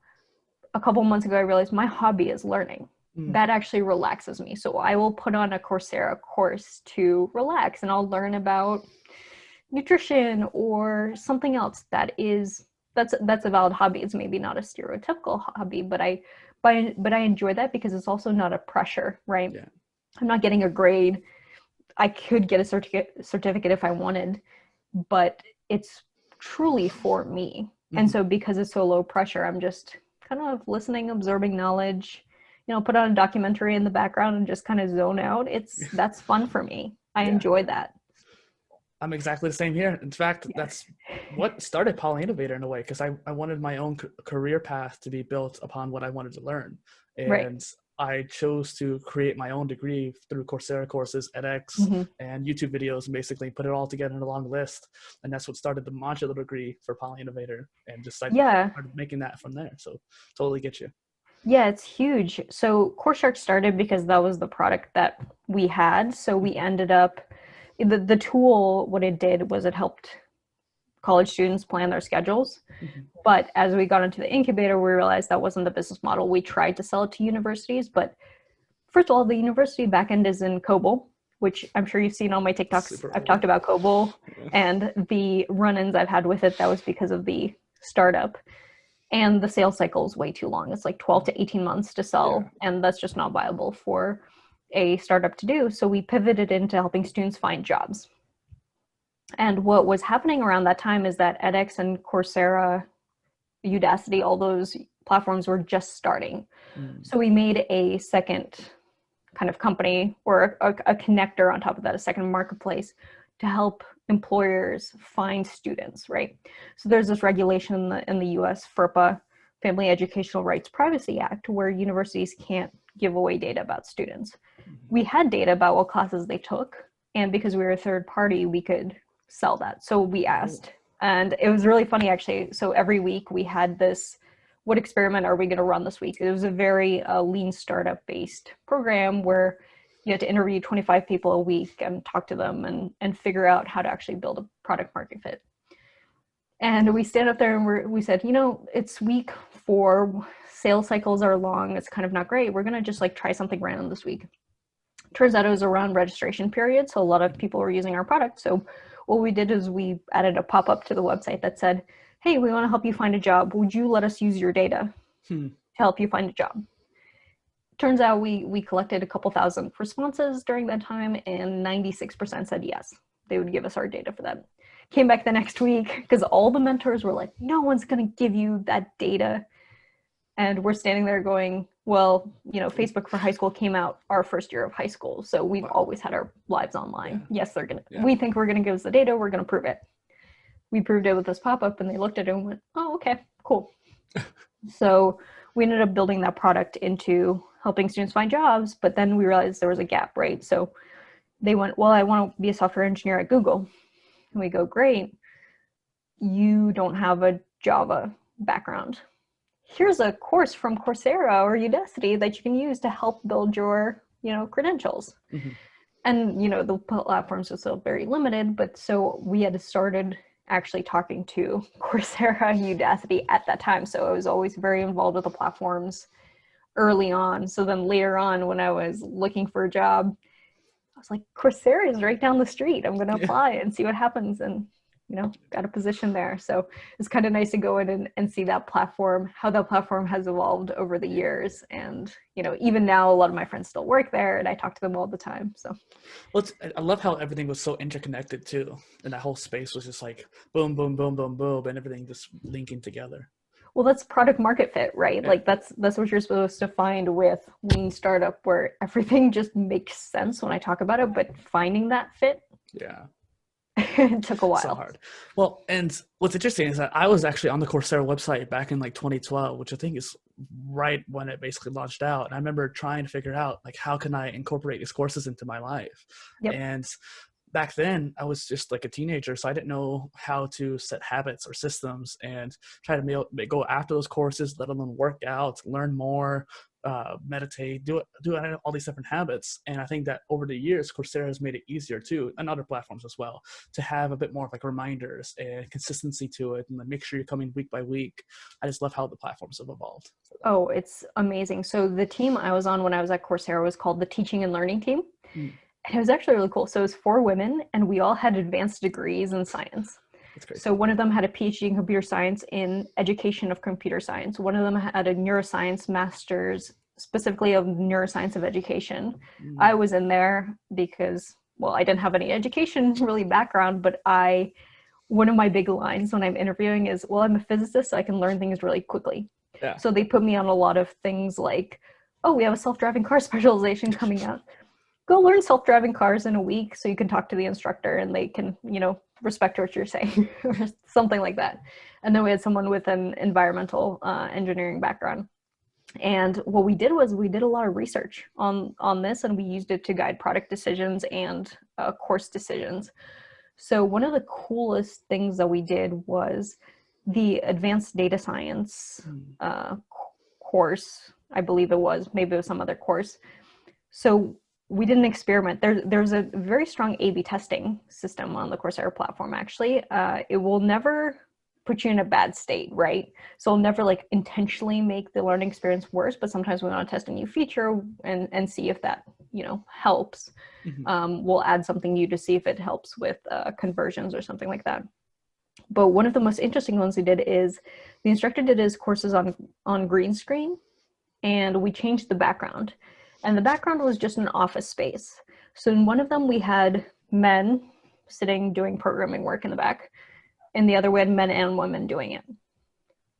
A couple months ago, I realized my hobby is learning. That actually relaxes me. So I will put on a Coursera course to relax, and I'll learn about nutrition or something else that's a valid hobby. It's maybe not a stereotypical hobby, but I enjoy that because it's also not a pressure, right? Yeah. I'm not getting a grade. I could get a certificate if I wanted, but it's truly for me. Mm-hmm. And so because it's so low pressure, I'm just kind of listening, absorbing knowledge, put on a documentary in the background and just kind of zone out. That's fun for me. I enjoy that. I'm exactly the same here. In fact, that's what started PolyInnovator in a way, because I wanted my own career path to be built upon what I wanted to learn. And I chose to create my own degree through Coursera courses, edX, and YouTube videos, and basically put it all together in a long list. And that's what started the modular degree for PolyInnovator, and just started making that from there. So totally get you. Yeah, it's huge. So CourseShark started because that was the product that we had. So we ended up, the tool, what it did was it helped college students plan their schedules. But as we got into the incubator, we realized that wasn't the business model. We tried to sell it to universities, but first of all, the university backend is in COBOL, which I'm sure you've seen on my TikToks. I've talked about COBOL and the run-ins I've had with it. That was because of the startup. And the sales cycle is way too long. It's like 12 to 18 months to sell, and that's just not viable for a startup to do. So we pivoted into helping students find jobs. And what was happening around that time is that edX and Coursera, Udacity, all those platforms were just starting. So we made a second kind of company, or a connector on top of that, a second marketplace to help employers find students, right? So there's this regulation in the US, FERPA, Family Educational Rights Privacy Act, where universities can't give away data about students. We had data about what classes they took, and because we were a third party, we could sell that. So we asked, and it was really funny actually. So every week we had this, what experiment are we going to run this week? It was a very lean startup based program where you had to interview 25 people a week and talk to them and figure out how to actually build a product market fit. And we stand up there and we said, it's week 4, sales cycles are long, it's kind of not great. We're going to just like try something random this week. Turns out it was around registration period, so a lot of people were using our product. So what we did is we added a pop-up to the website that said, hey, we want to help you find a job. Would you let us use your data to help you find a job? Turns out we collected a couple thousand responses during that time, and 96% said yes, they would give us our data for that. Came back the next week because all the mentors were like, no one's going to give you that data. And we're standing there going, well, Facebook for High School came out our first year of high school. So we've always had our lives online. Yeah. Yes, they're going to, we think we're going to give us the data. We're going to prove it. We proved it with this pop-up, and they looked at it and went, oh, okay, cool. So we ended up building that product into helping students find jobs, but then we realized there was a gap, right? So they went, well, I want to be a software engineer at Google. And we go, great, you don't have a Java background. Here's a course from Coursera or Udacity that you can use to help build your, credentials. Mm-hmm. And, the platforms are still very limited, but so we had started actually talking to Coursera and Udacity at that time. So I was always very involved with the platforms early on. So then later on, when I was looking for a job, I was like, Coursera is right down the street. I'm going to apply and see what happens. And, got a position there. So it's kind of nice to go in and see that platform, how that platform has evolved over the years. And, even now, a lot of my friends still work there and I talk to them all the time. So, well, I love how everything was so interconnected too. And that whole space was just like boom, boom, boom, boom, boom, and everything just linking together. Well, that's product market fit, right? Yeah. Like that's what you're supposed to find with lean startup, where everything just makes sense when I talk about it, but finding that fit. Yeah. It took a while. So hard. Well, and what's interesting is that I was actually on the Coursera website back in like 2012, which I think is right when it basically launched out. And I remember trying to figure out like, how can I incorporate these courses into my life? Yep. And back then I was just like a teenager, so I didn't know how to set habits or systems and try to go after those courses, let alone work out, learn more, meditate, do all these different habits. And I think that over the years, Coursera has made it easier too, and other platforms as well, to have a bit more of like reminders and consistency to it, and then make sure you're coming week by week. I just love how the platforms have evolved. Oh, it's amazing. So the team I was on when I was at Coursera was called the Teaching and Learning Team. And it was actually really cool. So it was 4 women, and we all had advanced degrees in science. So one of them had a PhD in computer science in education of computer science. One of them had a neuroscience master's, specifically of neuroscience of education. I was in there because, well, I didn't have any education really background, but one of my big lines when I'm interviewing is, well, I'm a physicist, so I can learn things really quickly. Yeah. So they put me on a lot of things like, oh, we have a self-driving car specialization coming out. Go learn self-driving cars in a week so you can talk to the instructor and they can, respect what you're saying or something like that. And then we had someone with an environmental engineering background. And what we did was we did a lot of research on this, and we used it to guide product decisions and course decisions. So one of the coolest things that we did was the advanced data science course, I believe it was, maybe it was some other course. So we did an experiment. There's a very strong A/B testing system on the Coursera platform, actually. It will never put you in a bad state, right? So it'll never like intentionally make the learning experience worse, but sometimes we want to test a new feature and see if that, helps. Mm-hmm. We'll add something new to see if it helps with conversions or something like that. But one of the most interesting ones we did is the instructor did his courses on green screen, and we changed the background. And the background was just an office space. So in one of them, we had men sitting doing programming work in the back. In the other, we had men and women doing it.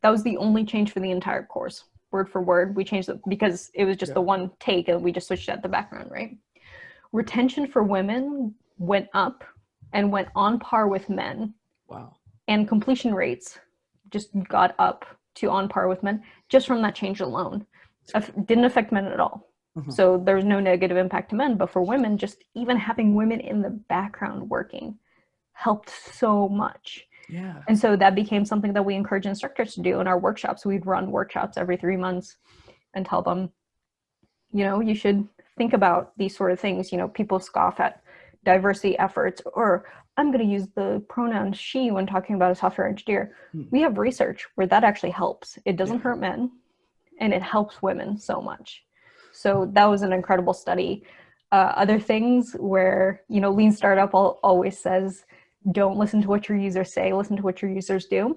That was the only change for the entire course. word for word. We changed it because it was just the one take and we just switched out the background, right? Retention for women went up and went on par with men. Wow. And completion rates just got up to on par with men just from that change alone. Didn't affect men at all. So there's no negative impact to men, but for women, just even having women in the background working helped so much. Yeah. And so that became something that we encourage instructors to do in our workshops. We'd run workshops every 3 months and tell them, you know, you should think about these sort of things. You know, people scoff at diversity efforts, or I'm going to use the pronoun she when talking about a software engineer. We have research where that actually helps. It doesn't hurt men, and it helps women so much. So that was an incredible study. Other things where, you know, Lean Startup always says, don't listen to what your users say, listen to what your users do.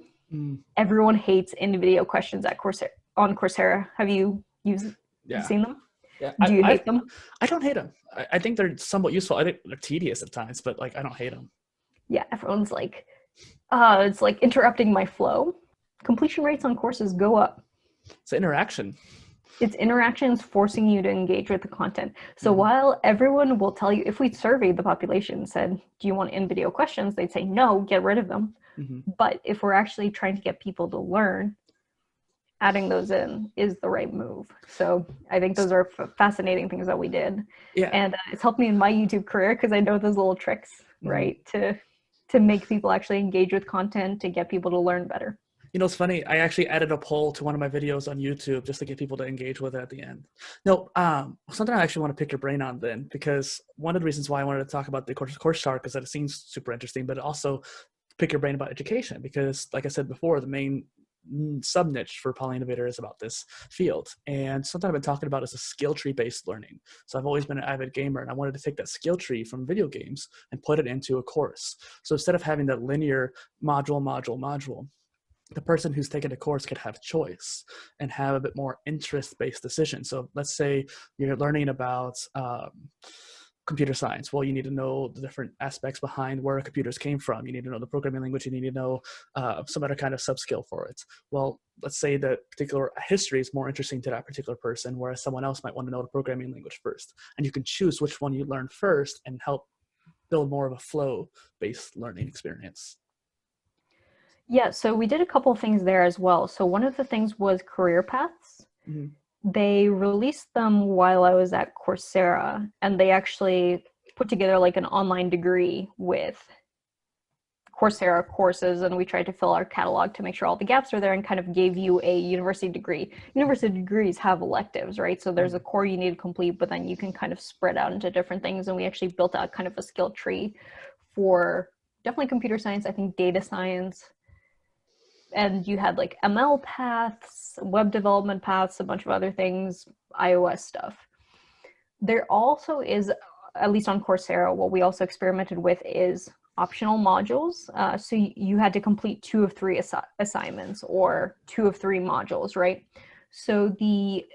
Everyone hates in-video questions at on Coursera. Have you seen them? Yeah. Do you hate them? I don't hate them. I think they're somewhat useful. I think they're tedious at times, but like I don't hate them. Yeah, everyone's like, it's like interrupting my flow. Completion rates on courses go up. It's interaction. It's interactions forcing you to engage with the content. So while everyone will tell you, if we surveyed the population and said, do you want in-video questions? They'd say, no, get rid of them. But if we're actually trying to get people to learn, adding those in is the right move. So I think those are fascinating things that we did. Yeah. And it's helped me in my YouTube career because I know those little tricks, right? To make people actually engage with content, to get people to learn better. You know, it's funny. I actually added a poll to one of my videos on YouTube just to get people to engage with it at the end. No, something I actually want to pick your brain on then, because one of the reasons why I wanted to talk about the course chart is that it seems super interesting, but also pick your brain about education, because like I said before, the main sub niche for PolyInnovator is about this field. And something I've been talking about is a skill tree based learning. So I've always been an avid gamer, and I wanted to take that skill tree from video games and put it into a course. So instead of having that linear module, the person who's taking the course could have choice and have a bit more interest-based decisions. So let's say you're learning about computer science. Well, you need to know the different aspects behind where computers came from. You need to know the programming language. You need to know some other kind of sub-skill for it. Well, let's say that particular history is more interesting to that particular person, whereas someone else might want to know the programming language first. And you can choose which one you learn first and help build more of a flow-based learning experience. Yeah, so we did a couple of things there as well. So one of the things was career paths. They released them while I was at Coursera, and they actually put together like an online degree with Coursera courses, and we tried to fill our catalog to make sure all the gaps are there and kind of gave you a university degree. University degrees have electives, right? So there's a core you need to complete, but then you can kind of spread out into different things, and we actually built out kind of a skill tree for definitely computer science, I think data science, and you had like ML paths, web development paths, a bunch of other things, iOS stuff. There also is, at least on Coursera, what we also experimented with is optional modules. So you had to complete 2 of 3 assignments or 2 of 3 modules, right? So the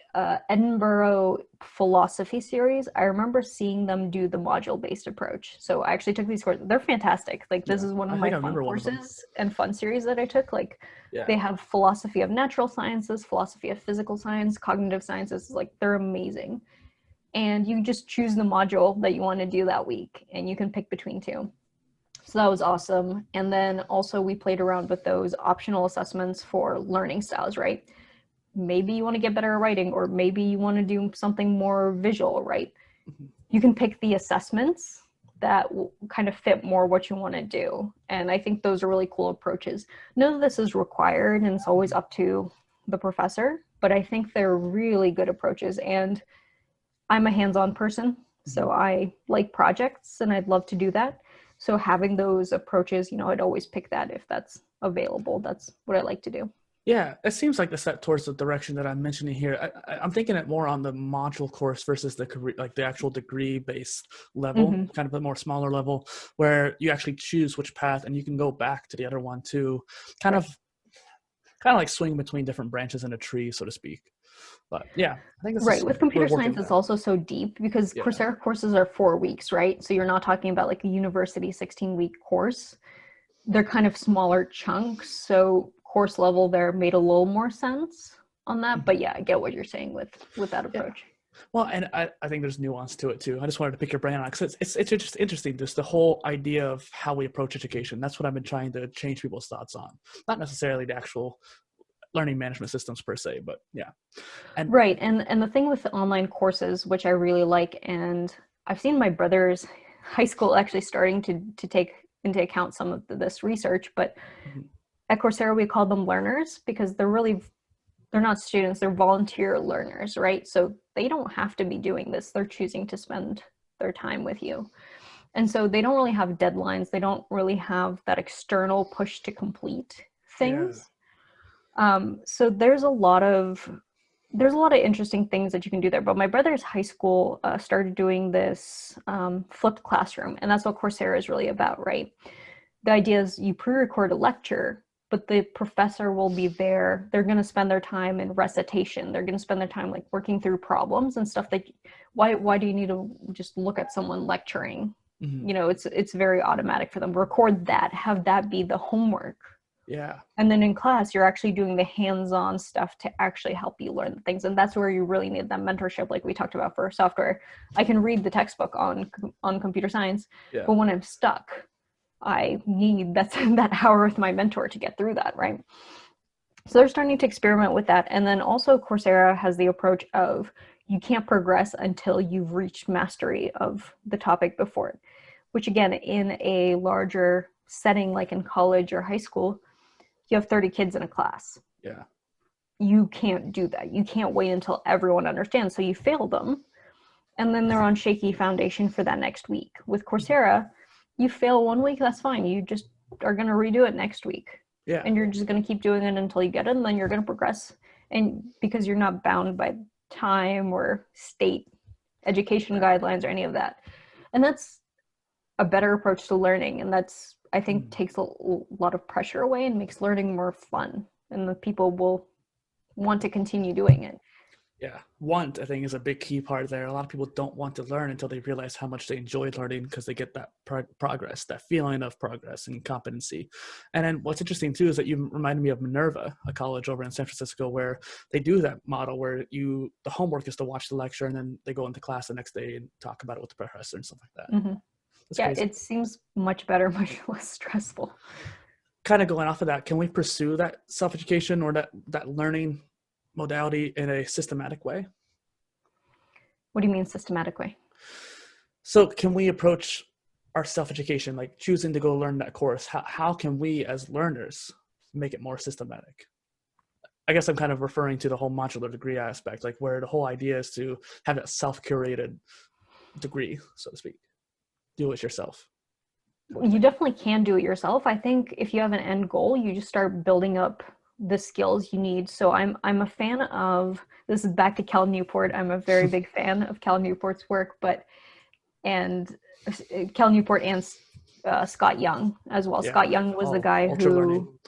Edinburgh philosophy series, I remember seeing them do the module-based approach. So I actually took these courses. They're fantastic. Like this is one of my fun courses and fun series that I took. Like they have philosophy of natural sciences, philosophy of physical science, cognitive sciences. Like they're amazing. And you just choose the module that you want to do that week, and you can pick between 2. So that was awesome. And then also we played around with those optional assessments for learning styles, right? Maybe you want to get better at writing, or maybe you want to do something more visual, right? You can pick the assessments that will kind of fit more what you want to do. And I think those are really cool approaches. None of this is required, and it's always up to the professor, but I think they're really good approaches. And I'm a hands-on person, so I like projects and I'd love to do that. So having those approaches, you know, I'd always pick that if that's available. That's what I like to do. Yeah, it seems like the step towards the direction that I'm mentioning here. I'm thinking it more on the module course versus the career, like the actual degree-based level, kind of a more smaller level, where you actually choose which path, and you can go back to the other one to kind of like swing between different branches in a tree, so to speak. But yeah, I think that's right. With computer science, it's also so deep because Coursera courses are 4 weeks, right? So you're not talking about like a university 16-week course. They're kind of smaller chunks. So course level there made a little more sense on that. But yeah, I get what you're saying with that approach. Well, and I think there's nuance to it too. I just wanted to pick your brain on it because it's just interesting, just the whole idea of how we approach education. That's what I've been trying to change people's thoughts on. Not necessarily the actual learning management systems per se, but yeah. And right. And the thing with the online courses, which I really like, and I've seen my brother's high school actually starting to take into account some of this research, but at Coursera, we call them learners because they're not students, they're volunteer learners, right? So they don't have to be doing this. They're choosing to spend their time with you. And so they don't really have deadlines. They don't really have that external push to complete things. So there's a lot of interesting things that you can do there. But my brother's high school started doing this flipped classroom, and that's what Coursera is really about, right? The idea is you pre-record a lecture, but the professor will be there. They're going to spend their time in recitation. They're going to spend their time like working through problems and stuff that why do you need to just look at someone lecturing? You know, it's very automatic for them. Record that, have that be the homework. Yeah. And then in class, you're actually doing the hands-on stuff to actually help you learn things. And that's where you really need that mentorship, like we talked about for software. I can read the textbook on computer science, but when I'm stuck, I need that hour with my mentor to get through that, right? So they're starting to experiment with that. And then also Coursera has the approach of you can't progress until you've reached mastery of the topic before it, which again, in a larger setting like in college or high school, you have 30 kids in a class. Yeah. You can't do that. You can't wait until everyone understands. So you fail them, and then they're on shaky foundation for that next week. With Coursera, you fail 1 week, that's fine. You just are going to redo it next week. Yeah. And you're just going to keep doing it until you get it, and then you're going to progress. And because you're not bound by time or state education guidelines or any of that. And that's a better approach to learning. And that's, I think, takes a lot of pressure away and makes learning more fun. And the people will want to continue doing it. Yeah. Want, I think, is a big key part there. A lot of people don't want to learn until they realize how much they enjoy learning because they get that progress, that feeling of progress and competency. And then what's interesting too is that you reminded me of Minerva, a college over in San Francisco, where they do that model where the homework is to watch the lecture and then they go into class the next day and talk about it with the professor and stuff like that. Yeah, crazy. It seems much better, much less stressful. Kind of going off of that, can we pursue that self-education or that learning modality in a systematic way? What do you mean systematic way? So can we approach our self-education, like choosing to go learn that course? How can we as learners make it more systematic? I guess I'm kind of referring to the whole modular degree aspect, like where the whole idea is to have that self-curated degree, so to speak. Do it yourself. You definitely can do it yourself. I think if you have an end goal, you just start building up the skills you need. So I'm a fan of, this is back to Cal Newport. I'm a very big fan of Cal Newport's work, and Cal Newport and Scott Young as well. Yeah. Scott Young was the guy who,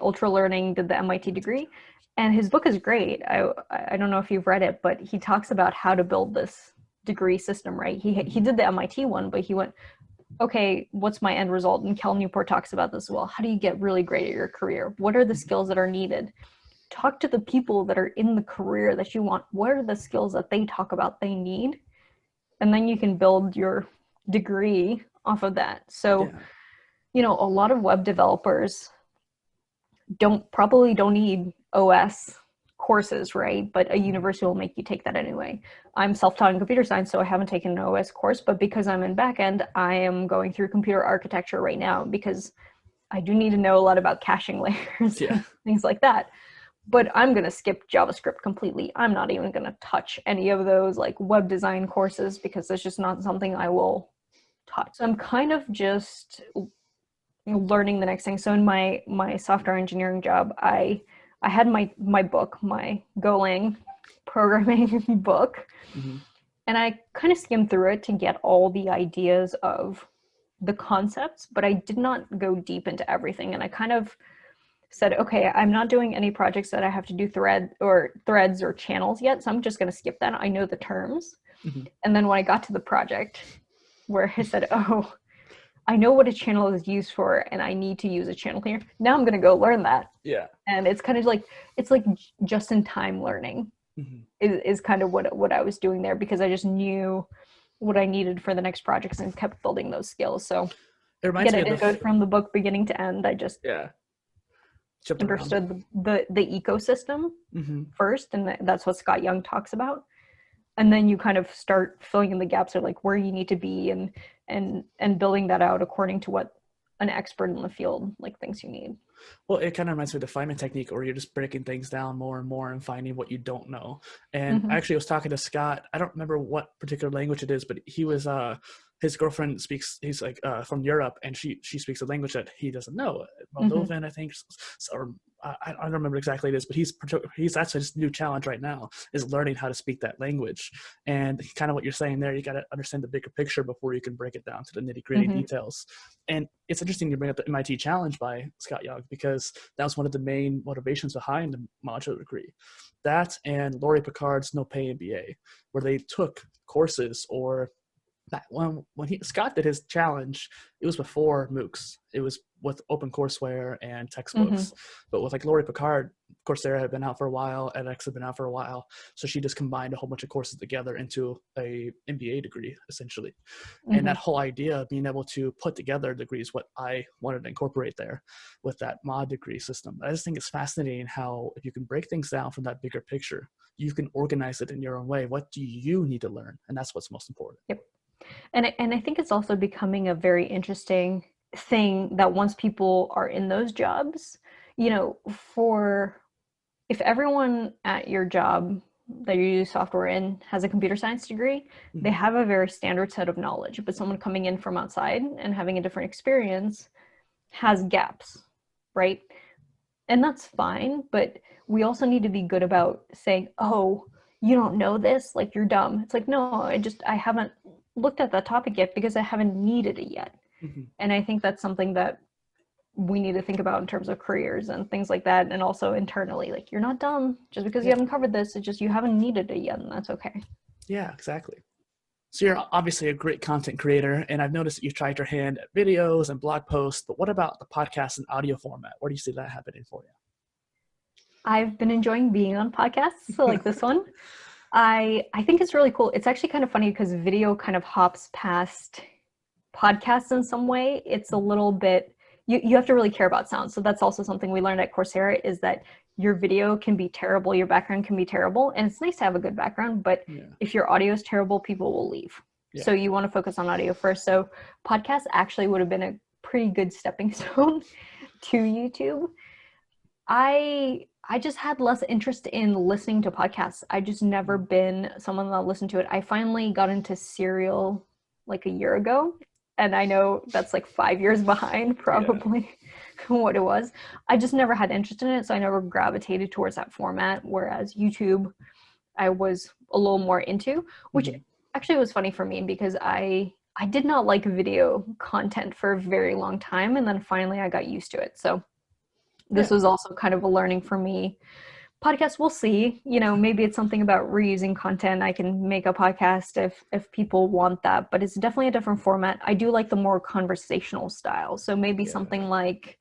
Ultra Learning, did the MIT degree. And his book is great. I don't know if you've read it, but he talks about how to build this degree system, right? He did the MIT one, but he went, okay, what's my end result? And Cal Newport talks about this as well. How do you get really great at your career? What are the skills that are needed? Talk to the people that are in the career that you want. What are the skills that they talk about they need? And then you can build your degree off of that. So, a lot of web developers probably don't need OS courses, right? But a university will make you take that anyway. I'm self-taught in computer science, so I haven't taken an OS course, but because I'm in Backend, I am going through computer architecture right now because I do need to know a lot about caching layers and things like that. But I'm going to skip JavaScript completely. I'm not even going to touch any of those like web design courses because it's just not something I will touch. So I'm kind of just learning the next thing. So in my software engineering job, I had my book, my Golang programming book, and I kind of skimmed through it to get all the ideas of the concepts, but I did not go deep into everything. And I kind of said, okay, I'm not doing any projects that I have to do threads or channels yet, so I'm just going to skip that. I know the terms. And then when I got to the project where I said, oh, I know what a channel is used for, and I need to use a channel cleaner. Now I'm going to go learn that. Yeah. And it's kind of like, it's like just in time learning is kind of what I was doing there, because I just knew what I needed for the next projects and kept building those skills. So It reminds me again, of it goes from the book beginning to end. I just jumped around. understood the ecosystem first, and that's what Scott Young talks about. And then you kind of start filling in the gaps of like where you need to be and building that out according to what an expert in the field like thinks you need. Well, it kind of reminds me of the Feynman technique, where you're just breaking things down more and more and finding what you don't know. And I actually was talking to Scott. I don't remember what particular language it is, but he was his girlfriend speaks. He's like from Europe, and she speaks a language that he doesn't know, Moldovan, I think, or I don't remember exactly what it is. But he's actually his new challenge right now is learning how to speak that language. And kind of what you're saying there, you got to understand the bigger picture before you can break it down to the nitty gritty details. And it's interesting to bring up the MIT challenge by Scott Young, because that was one of the main motivations behind the modular degree. That and Laurie Picard's no pay MBA, where they took courses, or that when Scott did his challenge, it was before MOOCs. It was with OpenCourseWare and textbooks. But with like Laurie Picard, Coursera had been out for a while, edX had been out for a while. So she just combined a whole bunch of courses together into a MBA degree, essentially. And that whole idea of being able to put together degrees, what I wanted to incorporate there with that mod degree system. I just think it's fascinating how if you can break things down from that bigger picture, you can organize it in your own way. What do you need to learn? And that's what's most important. Yep. And I think it's also becoming a very interesting thing that once people are in those jobs, you know, if everyone at your job that you use software in has a computer science degree, they have a very standard set of knowledge, but someone coming in from outside and having a different experience has gaps, right? And that's fine, but we also need to be good about saying, oh, you don't know this, like you're dumb. It's like, no, I haven't looked at that topic yet because I haven't needed it yet. And I think that's something that we need to think about in terms of careers and things like that. And also internally, like you're not dumb just because you haven't covered this. It's just you haven't needed it yet, and that's okay. Yeah, exactly. So you're obviously a great content creator, and I've noticed that you've tried your hand at videos and blog posts, but what about the podcast and audio format? Where do you see that happening for you? I've been enjoying being on podcasts, so like this one. I think it's really cool. It's actually kind of funny because video kind of hops past podcasts in some way. It's a little bit, you have to really care about sound. So that's also something we learned at Coursera, is that your video can be terrible, your background can be terrible, and it's nice to have a good background, but if your audio is terrible, people will leave. So you want to focus on audio first. So podcasts actually would have been a pretty good stepping stone to YouTube. I just had less interest in listening to podcasts. I just never been someone that listened to it. I finally got into Serial like a year ago, and I know that's like 5 years behind probably what it was. I just never had interest in it, so I never gravitated towards that format, whereas YouTube I was a little more into, which actually was funny for me because I did not like video content for a very long time, and then finally I got used to it. So this was also kind of a learning for me. Podcast, we'll see. You know, maybe it's something about reusing content. I can make a podcast if people want that, but it's definitely a different format. I do like the more conversational style. So maybe something like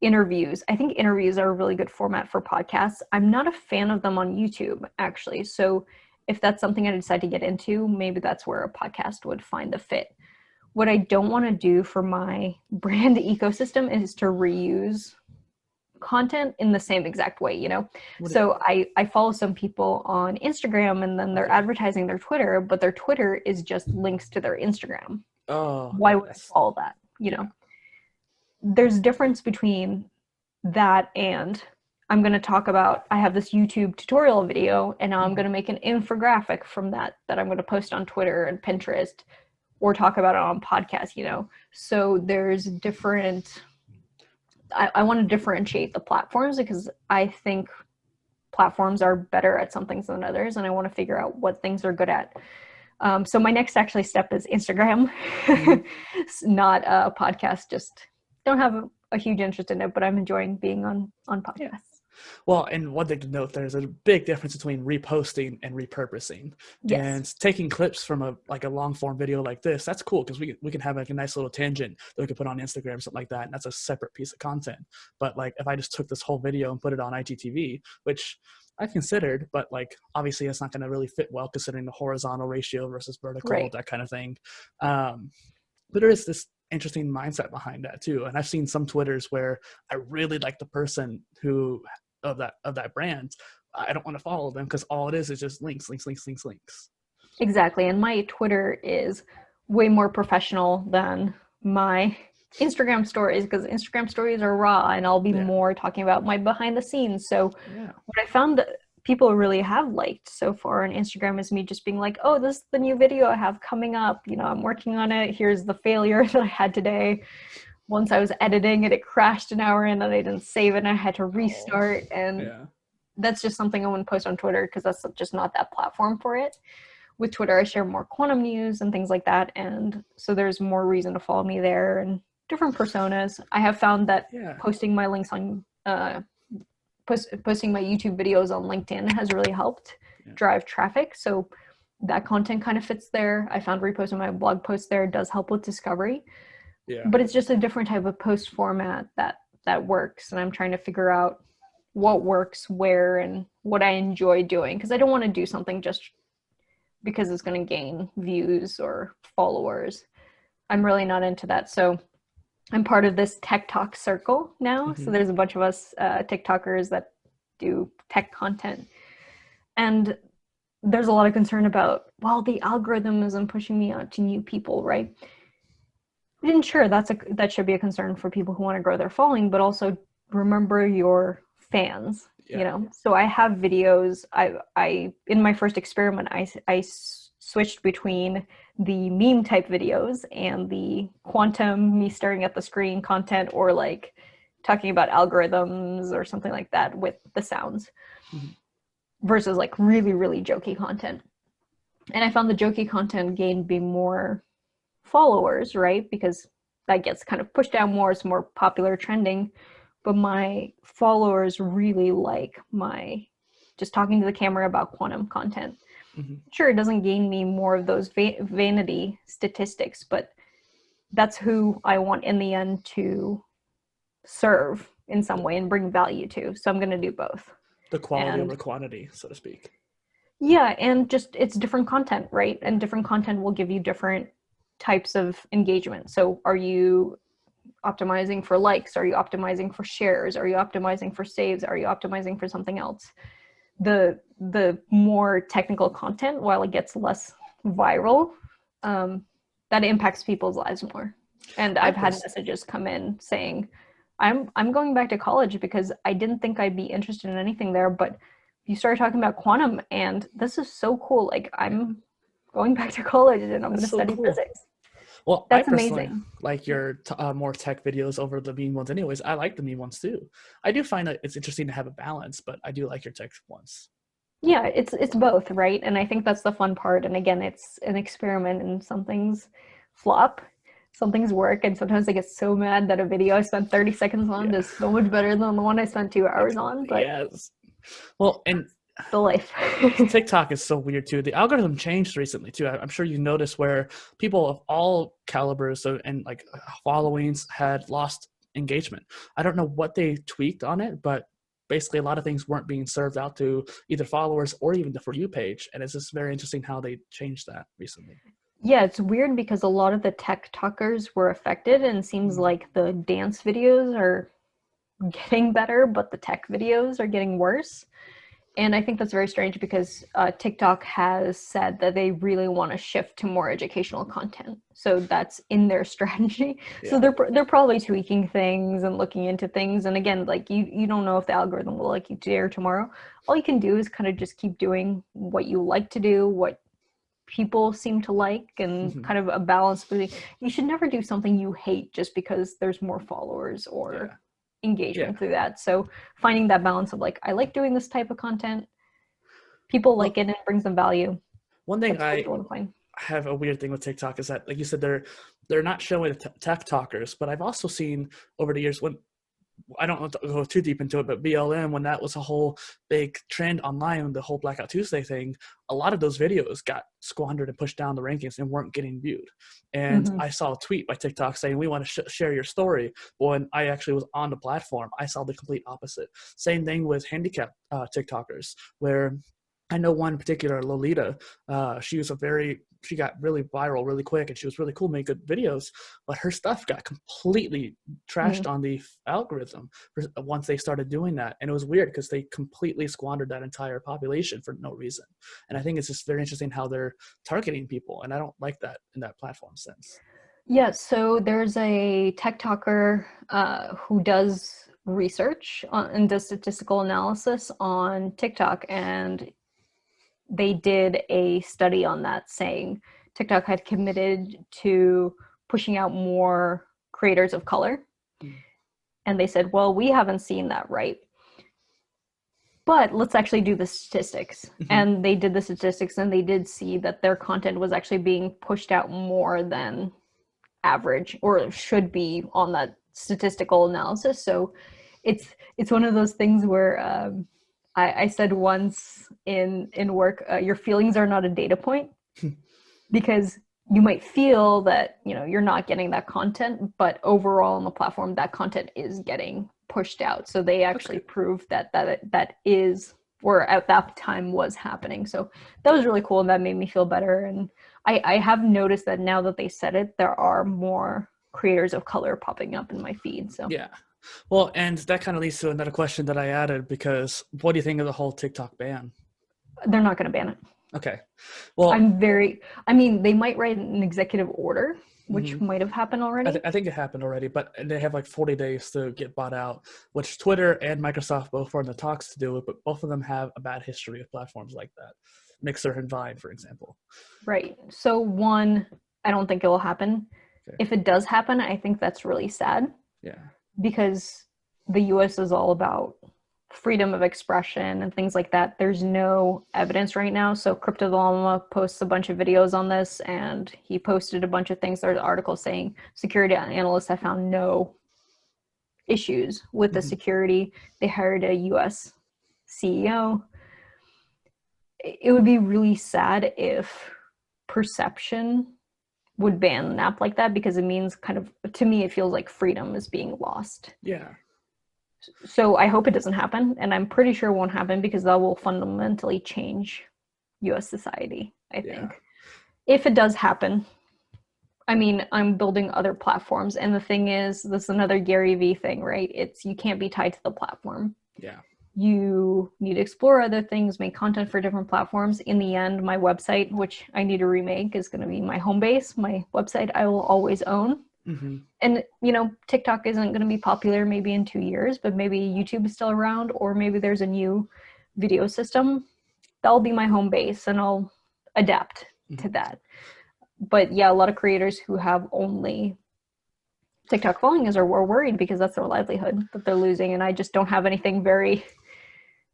interviews. I think interviews are a really good format for podcasts. I'm not a fan of them on YouTube, actually. So if that's something I decide to get into, maybe that's where a podcast would find the fit. What I don't want to do for my brand ecosystem is to reuse content in the same exact way, you know? So I follow some people on Instagram, and then they're advertising their Twitter, but their Twitter is just links to their Instagram. Why would I follow that? You know, there's a difference between that and I'm going to talk about, I have this YouTube tutorial video, and now I'm going to make an infographic from that I'm going to post on Twitter and Pinterest, or talk about it on podcasts, you know? So there's different, I want to differentiate the platforms, because I think platforms are better at some things than others, and I want to figure out what things are good at. So my next actually step is Instagram, not a podcast. Just don't have a huge interest in it, but I'm enjoying being on podcasts. Well, and one thing to note, there's a big difference between reposting and repurposing. Yes. And taking clips from a long form video like this, that's cool because we can have like a nice little tangent that we can put on Instagram, something like that. And that's a separate piece of content. But like if I just took this whole video and put it on IGTV, which I considered, but like obviously it's not going to really fit well considering the horizontal ratio versus vertical, Right. that kind of thing. But there is this interesting mindset behind that too. And I've seen some Twitters where I really like the person who of that brand. I don't want to follow them because all it is just links. Exactly. And my Twitter is way more professional than my Instagram stories, because Instagram stories are raw and I'll be more talking about my behind the scenes. So what I found that people really have liked so far on Instagram is me just being like, oh, this is the new video I have coming up. You know, I'm working on it. Here's the failure that I had today. Once I was editing it, it crashed an hour in and I didn't save it and I had to restart. That's just something I wouldn't post on Twitter because that's just not that platform for it. With Twitter, I share more quantum news and things like that. And so there's more reason to follow me there and different personas. I have found that posting my links on, posting my YouTube videos on LinkedIn has really helped drive traffic. So that content kind of fits there. I found reposting my blog post there does help with discovery. But it's just a different type of post format that works. And I'm trying to figure out what works where and what I enjoy doing. Because I don't want to do something just because it's going to gain views or followers. I'm really not into that. So I'm part of this tech talk circle now. So there's a bunch of us TikTokers that do tech content. And there's a lot of concern about, well, the algorithm isn't pushing me out to new people, right? And sure, that should be a concern for people who want to grow their following, but also remember your fans. You know, so I have videos. I in my first experiment, I switched between the meme type videos and the quantum, me staring at the screen content, or like talking about algorithms or something like that with the sounds, versus like really, really jokey content. And I found the jokey content gained being more followers, right? Because that gets kind of pushed down more, it's more popular, trending. But my followers really like my just talking to the camera about quantum content. Sure, it doesn't gain me more of those vanity statistics, but that's who I want in the end to serve in some way and bring value to. So I'm going to do both. The quality over quantity, so to speak. Yeah, and just it's different content, right? And different content will give you different types of engagement. So are you optimizing for likes? Are you optimizing for shares? Are you optimizing for saves? Are you optimizing for something else? The more technical content, while it gets less viral, that impacts people's lives more. And I've had messages come in saying, I'm going back to college because I didn't think I'd be interested in anything there, but you started talking about quantum and this is so cool. Like I'm going back to college and I'm going to study physics. Well, that's I personally amazing. like your more tech videos over the meme ones anyways. I like the meme ones too. I do find that it's interesting to have a balance, but I do like your tech ones. Yeah, it's both, right? And I think that's the fun part. And again, it's an experiment and some things flop, some things work. And sometimes I get so mad that a video I spent 30 seconds on is so much better than the one I spent 2 hours on. But well, and the life. TikTok is so weird too. The algorithm changed recently too. I'm sure you noticed where people of all calibers and like followings had lost engagement. I don't know what they tweaked on it, but basically a lot of things weren't being served out to either followers or even the For You page. And it's just very interesting how they changed that recently. Yeah, it's weird because a lot of the tech talkers were affected and it seems like the dance videos are getting better, but the tech videos are getting worse. And I think that's very strange because TikTok has said that they really want to shift to more educational content. So that's in their strategy. Yeah. So they're probably tweaking things and looking into things. And again, like you don't know if the algorithm will like you today or tomorrow. All you can do is kind of just keep doing what you like to do, what people seem to like, and kind of a balance between. You should never do something you hate just because there's more followers or engagement through that. So finding that balance of like, I like doing this type of content, people like it and it brings them value. One thing I have a weird thing with TikTok is that, like you said, they're not showing tech talkers, but I've also seen over the years when I don't want to go too deep into it, but BLM, when that was a whole big trend online, the whole Blackout Tuesday thing, a lot of those videos got squandered and pushed down the rankings and weren't getting viewed. And I saw a tweet by TikTok saying, we want to share your story. When I actually was on the platform, I saw the complete opposite. Same thing with handicapped TikTokers, where I know one particular, Lolita, she got really viral really quick, and she was really cool, made good videos, but her stuff got completely trashed on the algorithm once they started doing that. And it was weird because they completely squandered that entire population for no reason. And I think it's just very interesting how they're targeting people, and I don't like that in that platform sense. Yeah, so there's a TikToker who does research and does statistical analysis on TikTok, and they did a study on that saying TikTok had committed to pushing out more creators of color. And they said, well, we haven't seen that, right? But let's actually do the statistics. And they did the statistics, and they did see that their content was actually being pushed out more than average, or should be on that statistical analysis. So it's one of those things where I said once in work, your feelings are not a data point, because you might feel that, you know, you're not getting that content, but overall on the platform, that content is getting pushed out. So they actually proved that is, or at that time was happening. So that was really cool, and that made me feel better. And I have noticed that now that they said it, there are more creators of color popping up in my feed. So yeah. Well, and that kind of leads to another question that I added, because what do you think of the whole TikTok ban? they're not going to ban it. Okay. Well, I mean, they might write an executive order, which might have happened already. I think it happened already, but they have like 40 days to get bought out, which Twitter and Microsoft both are in the talks to do it, but both of them have a bad history of platforms like that. Mixer and Vine, for example. Right. So one, I don't think it will happen. Okay. If it does happen, I think that's really sad. Yeah. Because the US is all about freedom of expression and things like that. There's no evidence right now. So Crypto Llama posts a bunch of videos on this, and he posted a bunch of things. There's articles saying security analysts have found no issues with the security. They hired a US CEO. It would be really sad if perception would ban an app like that, because it means kind of, to me, it feels like freedom is being lost. Yeah. So I hope it doesn't happen, and I'm pretty sure it won't happen, because that will fundamentally change US society, I think. If it does happen, I mean, I'm building other platforms, and the thing is, this is another Gary Vee thing, right? It's, you can't be tied to the platform. Yeah. You need to explore other things, make content for different platforms. In the end, my website, which I need to remake, is going to be my home base. My website I will always own. And, you know, TikTok isn't going to be popular maybe in 2 years, but maybe YouTube is still around, or maybe there's a new video system. That'll be my home base, and I'll adapt to that. But yeah, a lot of creators who have only TikTok followings are worried, because that's their livelihood that they're losing. And I just don't have anything very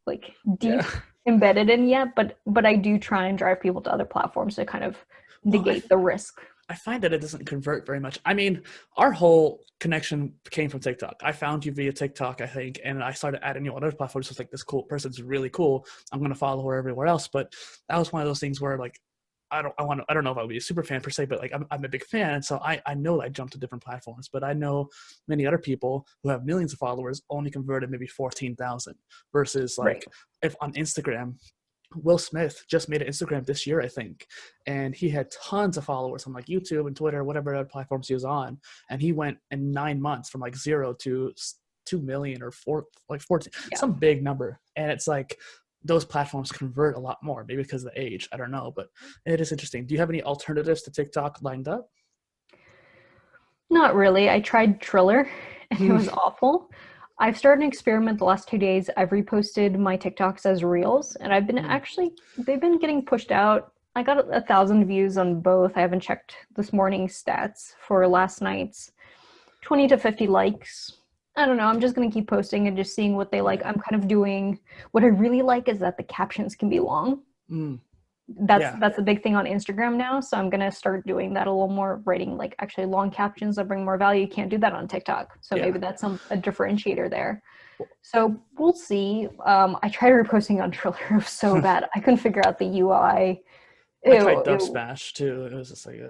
like deep embedded in yet, but I do try and drive people to other platforms to kind of negate the risk. I find that it doesn't convert very much. I mean, our whole connection came from TikTok. I found you via TikTok, I think, and I started adding you on other platforms. It's like, this cool person's really cool, I'm going to follow her everywhere else. But that was one of those things where, like, I don't know if I would be a super fan per se, but like I'm a big fan. And so I know I jumped to different platforms, but I know many other people who have millions of followers only converted maybe 14,000 versus like if on Instagram, Will Smith just made an Instagram this year, I think, and he had tons of followers on like YouTube and Twitter, whatever other platforms he was on. And he went in 9 months from like 0 to 2 million or 14, some big number. And it's like, those platforms convert a lot more, maybe because of the age. I don't know, but it is interesting. Do you have any alternatives to TikTok lined up? Not really. I tried Triller, and it was awful. I've started an experiment the last 2 days. I've reposted my TikToks as Reels, and I've been they've been getting pushed out. I got 1,000 views on both. I haven't checked this morning's stats for last night's. 20 to 50 likes. I don't know. I'm just going to keep posting and just seeing what they like. I'm kind of doing, what I really like is that the captions can be long. That's a big thing on Instagram now. So I'm going to start doing that a little more, writing like actually long captions that bring more value. You can't do that on TikTok. So maybe that's a differentiator there. So we'll see. I tried reposting on Triller. It was so bad. I couldn't figure out the UI. I tried Dub Smash too. It was just like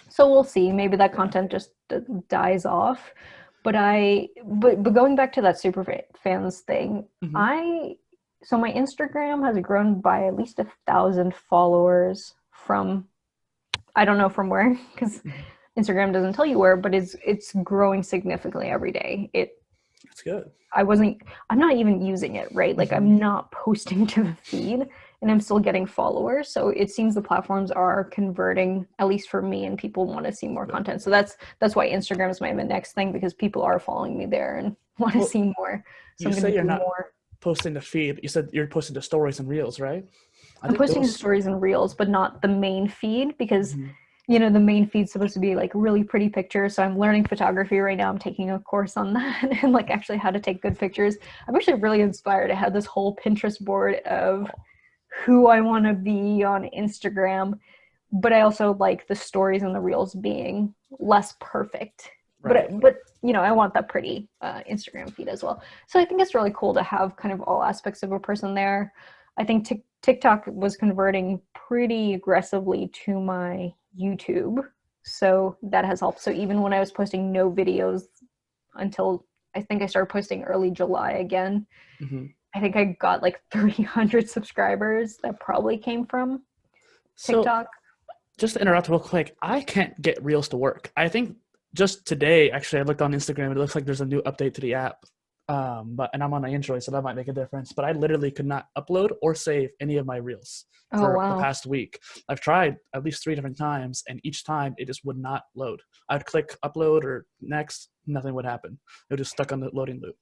So we'll see. Maybe that content just dies off. But going back to that super fans thing, so my Instagram has grown by at least 1,000 followers from, I don't know from where, because Instagram doesn't tell you where, but it's growing significantly every day. That's good. I'm not even using it, right? Like I'm not posting to the feed and I'm still getting followers. So it seems the platforms are converting, at least for me, and people want to see more content. So that's why Instagram is my next thing, because people are following me there and want to see more. So you say you're not posting the feed, but you said you're posting the stories and reels, right? I'm posting the stories and reels, but not the main feed, because the main feed's supposed to be like really pretty pictures. So I'm learning photography right now. I'm taking a course on that and like actually how to take good pictures. I'm actually really inspired. I had this whole Pinterest board of who I want to be on Instagram, but I also like the stories and the reels being less perfect. Right. But I want that pretty Instagram feed as well. So I think it's really cool to have kind of all aspects of a person there. I think TikTok was converting pretty aggressively to my YouTube. So that has helped. So even when I was posting no videos until I think I started posting early July again, I think I got like 300 subscribers that probably came from TikTok. So, just to interrupt real quick, I can't get Reels to work. I think just today, actually, I looked on Instagram and it looks like there's a new update to the app. And I'm on an Android, so that might make a difference. But I literally could not upload or save any of my Reels for the past week. I've tried at least 3 different times, and each time it just would not load. I'd click upload or next, nothing would happen. It was just stuck on the loading loop.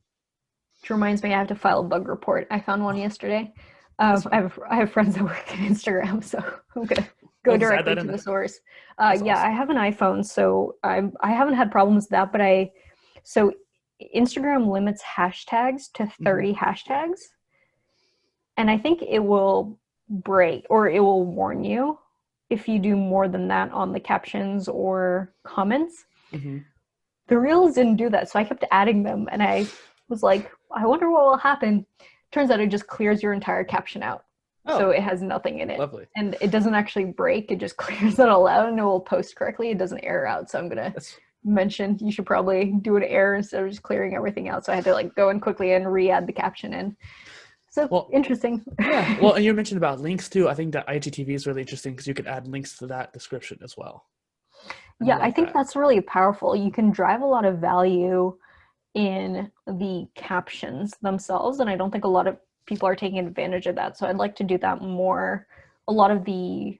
Which reminds me, I have to file a bug report. I found one yesterday. I have friends that work at Instagram, so I'm gonna go directly to the source. Awesome. I have an iPhone, so I haven't had problems with that. But so Instagram limits hashtags to 30 hashtags, and I think it will break, or it will warn you if you do more than that on the captions or comments. The Reels didn't do that, so I kept adding them, and I was like, I wonder what will happen. Turns out it just clears your entire caption out. So it has nothing in it. Lovely. And it doesn't actually break. It just clears it all out and it will post correctly. It doesn't error out. So I'm going to mention you should probably do an error instead of just clearing everything out. So I had to like go in quickly and re-add the caption in. So interesting. Yeah. Well, and you mentioned about links too. I think that IGTV is really interesting because you could add links to that description as well. I think that's really powerful. You can drive a lot of value in the captions themselves, and I don't think a lot of people are taking advantage of that. So I'd like to do that more. A lot of the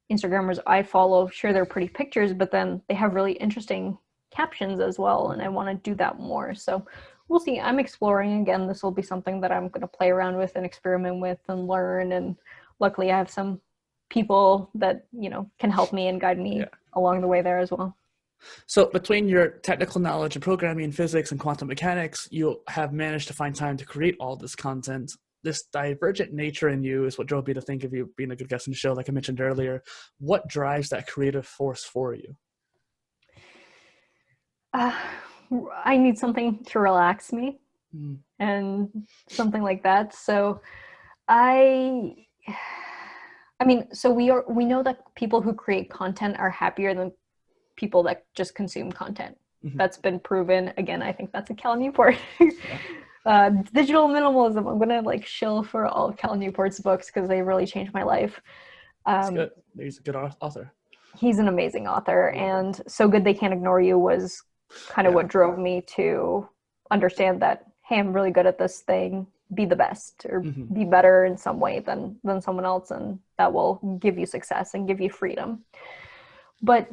Instagrammers I follow, sure, they're pretty pictures, but then they have really interesting captions as well, and I want to do that more. So we'll see. I'm exploring. Again, this will be something that I'm going to play around with and experiment with and learn, and luckily I have some people that can help me and guide me along the way there as well. So between your technical knowledge in programming and physics and quantum mechanics, you have managed to find time to create all this content. This divergent nature in you is what drove me to think of you being a good guest in the show, like I mentioned earlier. What drives that creative force for you? I need something to relax me and something like that. So so we know that people who create content are happier than people that just consume content. That's been proven. Again, I think that's a Cal Newport. Digital minimalism. I'm gonna like shill for all of Cal Newport's books because they really changed my life. That's good. He's a good author. He's an amazing author, and So Good They Can't Ignore You was kind of what drove me to understand that, hey, I'm really good at this thing. Be the best, or be better in some way than someone else, and that will give you success and give you freedom. But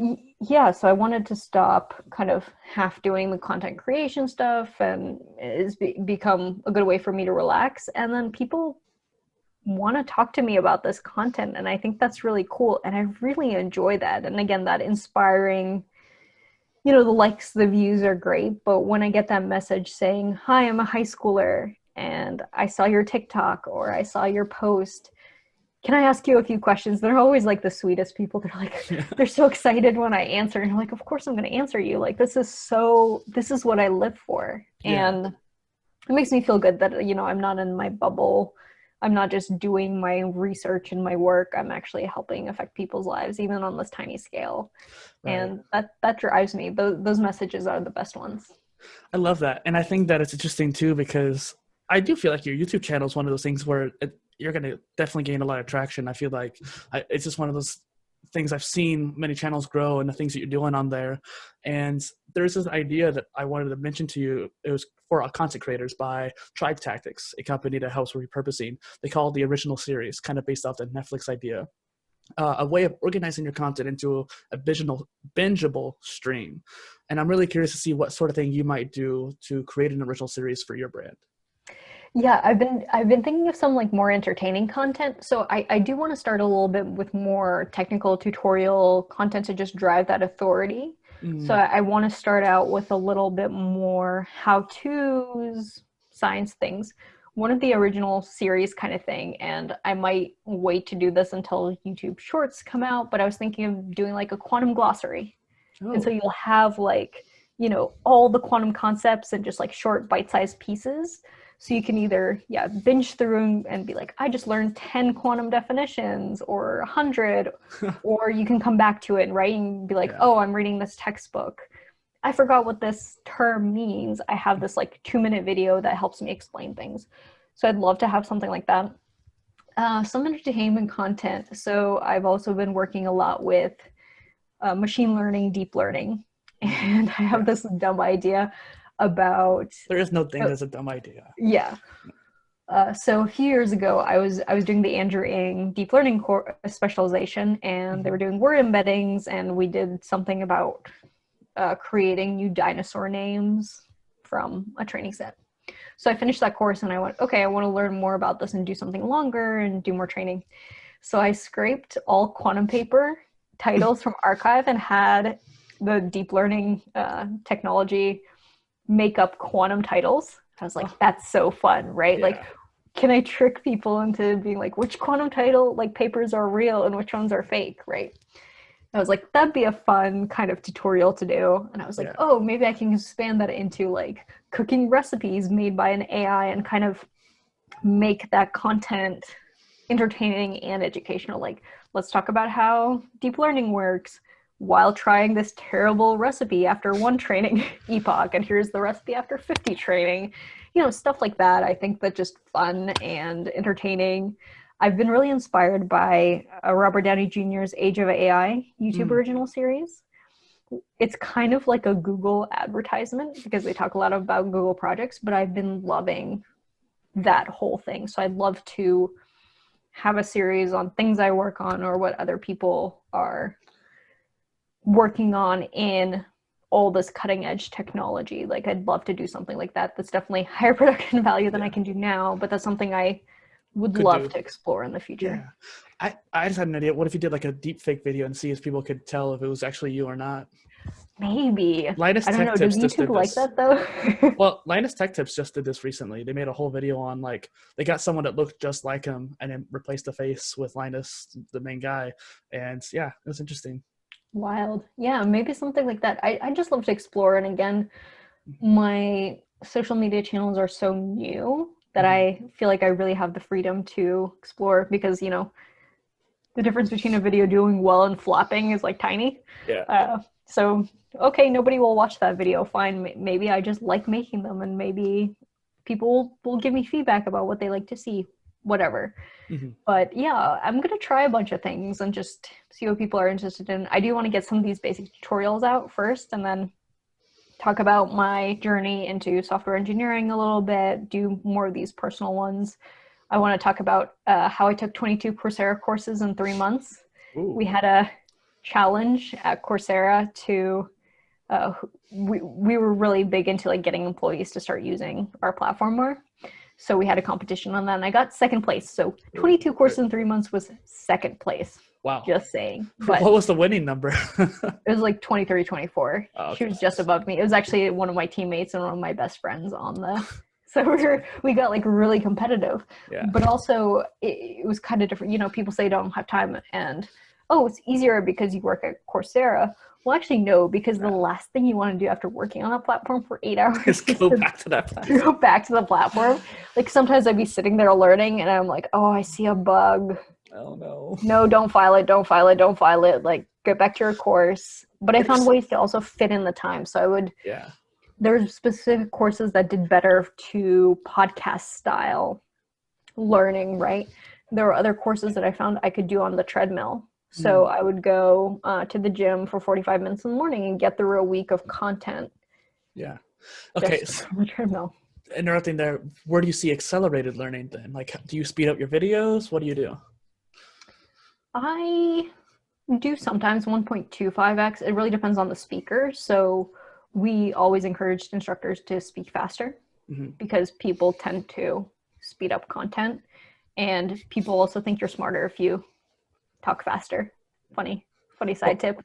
so I wanted to stop kind of half doing the content creation stuff, and it's become a good way for me to relax. And then people want to talk to me about this content, and I think that's really cool, and I really enjoy that. And again, that inspiring, the likes, the views are great, but when I get that message saying, hi, I'm a high schooler and I saw your TikTok or I saw your post, can I ask you a few questions? They're always like the sweetest people. They're like, they're so excited when I answer. And I'm like, of course I'm going to answer you. Like, this is what I live for. Yeah. And it makes me feel good that, you know, I'm not in my bubble. I'm not just doing my research and my work. I'm actually helping affect people's lives, even on this tiny scale. Right. And that drives me. Those messages are the best ones. I love that. And I think that it's interesting too, because I do feel like your YouTube channel is one of those things where you're going to definitely gain a lot of traction. I feel like it's just one of those things I've seen many channels grow and the things that you're doing on there. And there's this idea that I wanted to mention to you. It was for content creators by Tribe Tactics, a company that helps with repurposing. They call it the original series, kind of based off the Netflix idea. A way of organizing your content into a bingeable stream. And I'm really curious to see what sort of thing you might do to create an original series for your brand. Yeah, I've been thinking of some like more entertaining content. So I do want to start a little bit with more technical tutorial content to just drive that authority. So I want to start out with a little bit more how-tos, science things. One of the original series kind of thing, and I might wait to do this until YouTube Shorts come out, but I was thinking of doing like a quantum glossary. And so you'll have like, you know, all the quantum concepts and just like short bite-sized pieces. So you can either, binge through and be like, I just learned 10 quantum definitions or 100, or you can come back to it and write and be like, oh, I'm reading this textbook. I forgot what this term means. I have this like 2-minute video that helps me explain things. So I'd love to have something like that. Some entertainment content. So I've also been working a lot with machine learning, deep learning. And I have this dumb idea about... There is no thing that's a dumb idea. Yeah. So a few years ago, I was doing the Andrew Ng deep learning specialization, and they were doing word embeddings, and we did something about creating new dinosaur names from a training set. So I finished that course and I went, okay, I want to learn more about this and do something longer and do more training. So I scraped all quantum paper titles from archive and had the deep learning technology make up quantum titles. I was like, that's so fun, right? Yeah. Like, can I trick people into being like, which quantum title like papers are real and which ones are fake, right? I was like, that'd be a fun kind of tutorial to do. And I was like, oh, maybe I can expand that into like cooking recipes made by an AI and kind of make that content entertaining and educational. Like, let's talk about how deep learning works while trying this terrible recipe after one training epoch. And here's the recipe after 50 training, you know, stuff like that. I think that's just fun and entertaining. I've been really inspired by Robert Downey Jr.'s Age of AI YouTube original series. It's kind of like a Google advertisement because they talk a lot about Google projects, but I've been loving that whole thing. So I'd love to have a series on things I work on or what other people are working on in all this cutting edge technology. Like, I'd love to do something like that. That's definitely higher production value than I can do now, but that's something I would love to explore in the future. Yeah. I just had an idea. What if you did like a deep fake video and see if people could tell if it was actually you or not? Maybe. Linus I don't know. Does YouTube like that though? Well, Linus Tech Tips just did this recently. They made a whole video on like, they got someone that looked just like him and then replaced the face with Linus, the main guy. And yeah, it was interesting. Wild. Yeah, maybe something like that. I just love to explore. And again, my social media channels are so new that I feel like I really have the freedom to explore because, you know, the difference between a video doing well and flopping is like tiny. Yeah. So, okay, nobody will watch that video. Fine. Maybe I just like making them and maybe people will give me feedback about what they like to see, whatever. But yeah, I'm going to try a bunch of things and just see what people are interested in. I do want to get some of these basic tutorials out first and then talk about my journey into software engineering a little bit, do more of these personal ones. I want to talk about how I took 22 Coursera courses in 3 months. Ooh. We had a challenge at Coursera to, we were really big into like getting employees to start using our platform more. So we had a competition on that and I got second place. So 22 courses in 3 months was second place. Wow. Just saying. But what was the winning number? It was like 23, 24. Oh, okay. She was just above me. It was actually one of my teammates and one of my best friends on the So we got like really competitive. Yeah. But also it was kind of different. You know, people say don't have time and, oh, it's easier because you work at Coursera. Well, actually, no, because the last thing you want to do after working on a platform for 8 hours Just is go to back to that place. go back to the platform. Like sometimes I'd be sitting there learning and I'm like, oh, I see a bug. Oh no. No, don't file it, don't file it, don't file it. Like get back to your course. But I found ways to also fit in the time. So I would, Yeah. there's specific courses that did better to podcast style learning, right? There were other courses that I found I could do on the treadmill. So I would go to the gym for 45 minutes in the morning and get through a week of content. Yeah. Okay. Just on the treadmill. Interrupting there, where do you see accelerated learning then? Like, do you speed up your videos? What do you do? I do sometimes 1.25x. It really depends on the speaker. So we always encouraged instructors to speak faster because people tend to speed up content. And people also think you're smarter if you talk faster. Funny side tip.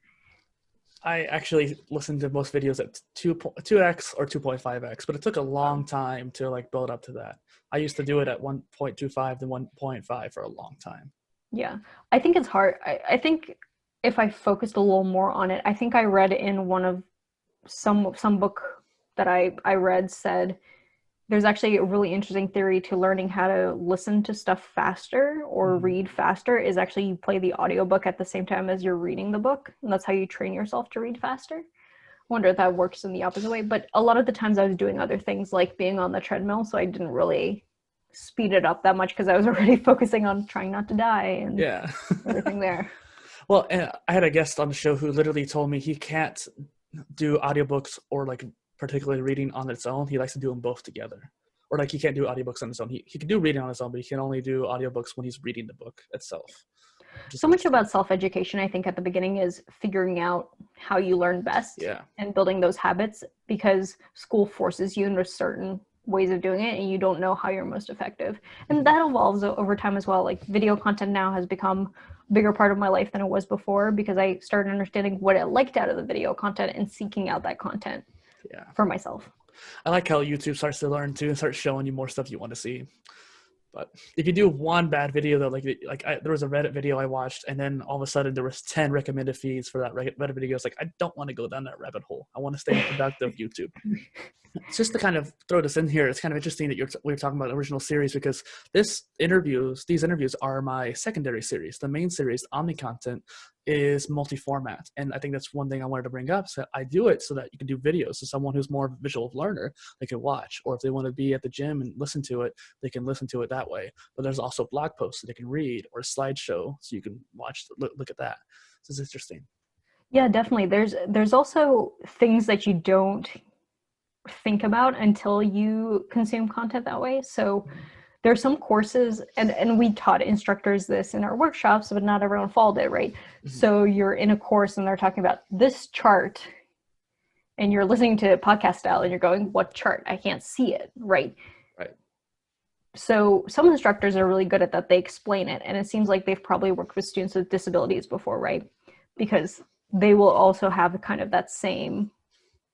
I actually listened to most videos at 2x or 2.5x, but it took a long time to like build up to that. I used to do it at 1.25 to 1.5 for a long time. Yeah, I think it's hard. I think if I focused a little more on it, I think I read in one of some book that I read said there's actually a really interesting theory to learning how to listen to stuff faster or read faster is actually you play the audiobook at the same time as you're reading the book. And that's how you train yourself to read faster. I wonder if that works in the opposite way. But a lot of the times I was doing other things like being on the treadmill. So I didn't really speed it up that much because I was already focusing on trying not to die and everything there. Well, I had a guest on the show who literally told me he can't do audiobooks or like particularly reading on its own. He likes to do them both together. Or like he can't do audiobooks on his own. He can do reading on his own, but he can only do audiobooks when he's reading the book itself. So much about self-education, I think, at the beginning is figuring out how you learn best and building those habits because school forces you into certain ways of doing it and you don't know how you're most effective. And that evolves over time as well. Like video content now has become a bigger part of my life than it was before because I started understanding what I liked out of the video content and seeking out that content for myself. I like how YouTube starts to learn too and starts showing you more stuff you want to see. But if you do one bad video though, there was a Reddit video I watched and then all of a sudden there was 10 recommended feeds for that Reddit video. It's like, I don't want to go down that rabbit hole. I want to stay on productive YouTube. It's just to kind of throw this in here. It's kind of interesting that we're talking about the original series because these interviews are my secondary series. The main series, Omni Content, is multi-format. And I think that's one thing I wanted to bring up. So I do it so that you can do videos. So someone who's more of a visual learner, they can watch. Or if they want to be at the gym and listen to it, they can listen to it that way. But there's also blog posts that they can read or a slideshow so you can watch, look at that. So it's interesting. Yeah, definitely. There's also things that you don't think about until you consume content that way. So there's some courses and we taught instructors this in our workshops, but not everyone followed it, right? So you're in a course and they're talking about this chart and you're listening to podcast style and you're going, what chart? I can't see it, right? Right. So some instructors are really good at that. They explain it. And it seems like they've probably worked with students with disabilities before, right? Because they will also have kind of that same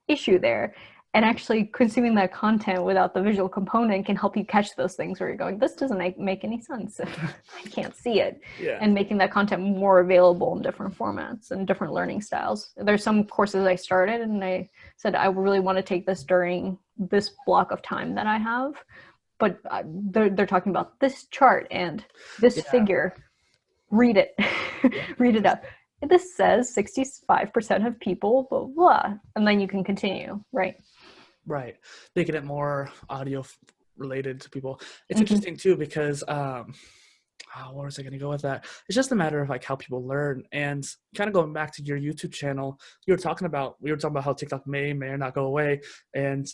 issue there. And actually consuming that content without the visual component can help you catch those things where you're going, this doesn't make any sense if I can't see it. And making that content more available in different formats and different learning styles. There's some courses I started and I said, I really want to take this during this block of time that I have. But they're talking about this chart and this figure. Read it. Read it up. This says 65% of people, blah, blah. And then you can continue, right? Right. Making it more audio related to people. It's interesting too, because, where was I going to go with that? It's just a matter of like how people learn and kind of going back to your YouTube channel. We were talking about how TikTok may or not go away. And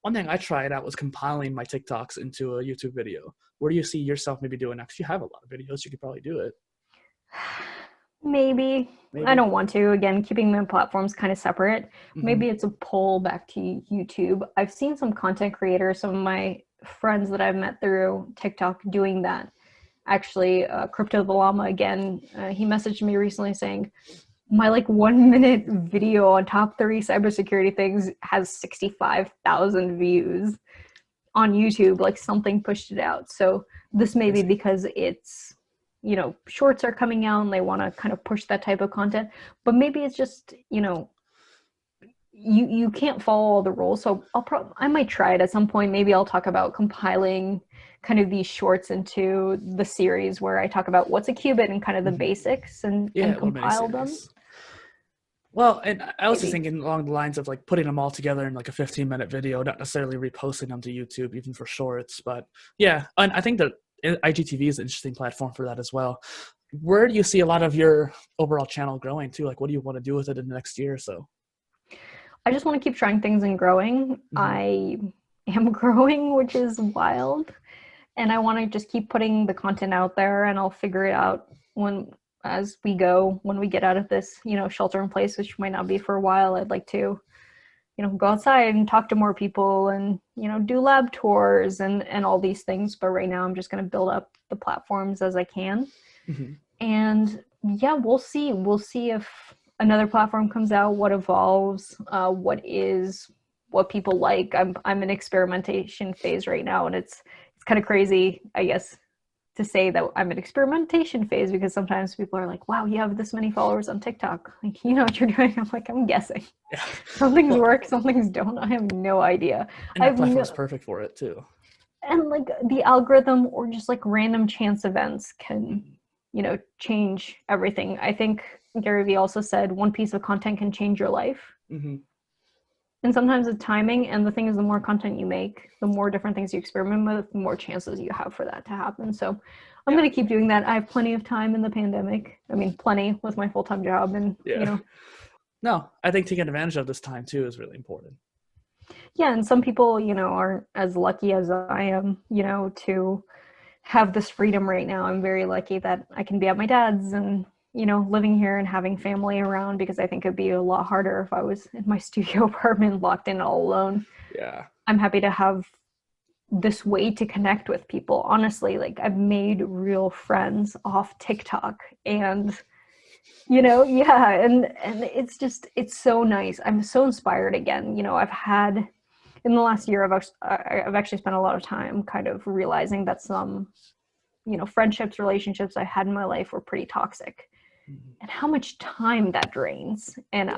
one thing I tried out was compiling my TikToks into a YouTube video. Where do you see yourself maybe doing next? You have a lot of videos. You could probably do it. Maybe. I don't want to. Again, keeping my platforms kind of separate. Maybe it's a pull back to YouTube. I've seen some content creators, some of my friends that I've met through TikTok doing that. Actually, Crypto the Llama again, he messaged me recently saying, my 1 minute video on top 30 cybersecurity things has 65,000 views. on YouTube, like something pushed it out. So this may be because it's, you know, shorts are coming out and they want to kind of push that type of content, but maybe it's just, you know, you can't follow all the rules. So I might try it at some point. Maybe I'll talk about compiling kind of these shorts into the series where I talk about what's a qubit and kind of the basics and compile them. Well, and I was just thinking along the lines of like putting them all together in like a 15-minute video, not necessarily reposting them to YouTube, even for shorts. But yeah, and I think that IGTV is an interesting platform for that as well. Where do you see a lot of your overall channel growing to? Like, what do you want to do with it in the next year or so? I just want to keep trying things and growing. I am growing, which is wild. And I want to just keep putting the content out there, and I'll figure it out as we go, when we get out of this, you know, shelter in place, which might not be for a while. I'd like to, you know, go outside and talk to more people and, you know, do lab tours and all these things. But right now I'm just going to build up the platforms as I can. And yeah, we'll see if another platform comes out, what evolves, what people like. I'm in experimentation phase right now, and it's kind of crazy, I guess, to say that I'm in experimentation phase, because sometimes people are like, wow, you have this many followers on TikTok. Like, you know what you're doing? I'm like, I'm guessing. Yeah. Some things work, some things don't. I have no idea. And that platform is perfect for it too. And like the algorithm or just like random chance events can, you know, change everything. I think Gary Vee also said one piece of content can change your life. And sometimes it's timing. And the thing is, the more content you make, the more different things you experiment with, the more chances you have for that to happen. So I'm going to keep doing that. I have plenty of time in the pandemic. I mean, plenty with my full-time job and, you know. No, I think taking advantage of this time too is really important. Yeah. And some people, you know, aren't as lucky as I am, you know, to have this freedom right now. I'm very lucky that I can be at my dad's and, you know, living here and having family around, because I think it'd be a lot harder if I was in my studio apartment locked in all alone. Yeah. I'm happy to have this way to connect with people. Honestly, like I've made real friends off TikTok, and, you know, and it's just, it's so nice. I'm so inspired again. You know, I've had, in the last year, I've actually spent a lot of time kind of realizing that some, you know, friendships, relationships I had in my life were pretty toxic. And how much time that drains. And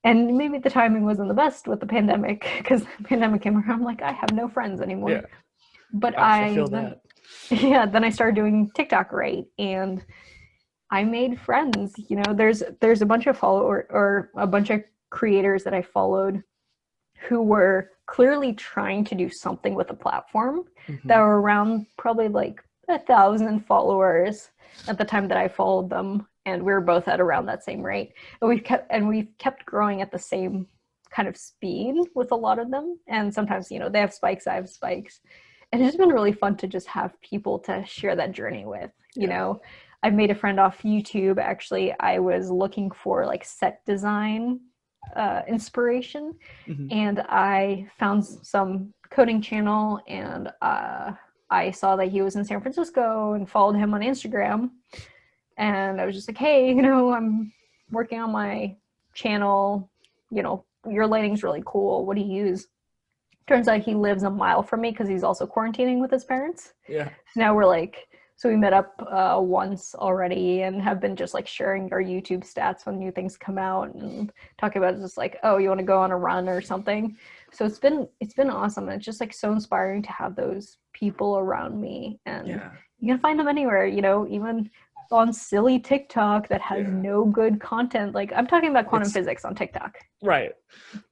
maybe the timing wasn't the best with the pandemic, because the pandemic came around, I'm like, I have no friends anymore. Yeah. But then I started doing TikTok, right? And I made friends. You know, there's a bunch of or a bunch of creators that I followed who were clearly trying to do something with the platform, that were around probably like 1,000 followers at the time that I followed them, and we were both at around that same rate. And we've kept growing at the same kind of speed with a lot of them. And sometimes, you know, they have spikes, I have spikes. And it's been really fun to just have people to share that journey with. You know, I've made a friend off YouTube. Actually, I was looking for like set design inspiration, and I found some coding channel, and I saw that he was in San Francisco and followed him on Instagram. And I was just like, hey, you know, I'm working on my channel. You know, your lighting's really cool. What do you use? Turns out he lives a mile from me because he's also quarantining with his parents. Yeah. So now so we met up once already and have been just like sharing our YouTube stats when new things come out and talking about just like, oh, you want to go on a run or something. So it's been awesome. And it's just like so inspiring to have those people around me, and you can find them anywhere, you know, even on silly TikTok that has no good content. Like I'm talking about quantum physics on TikTok. Right.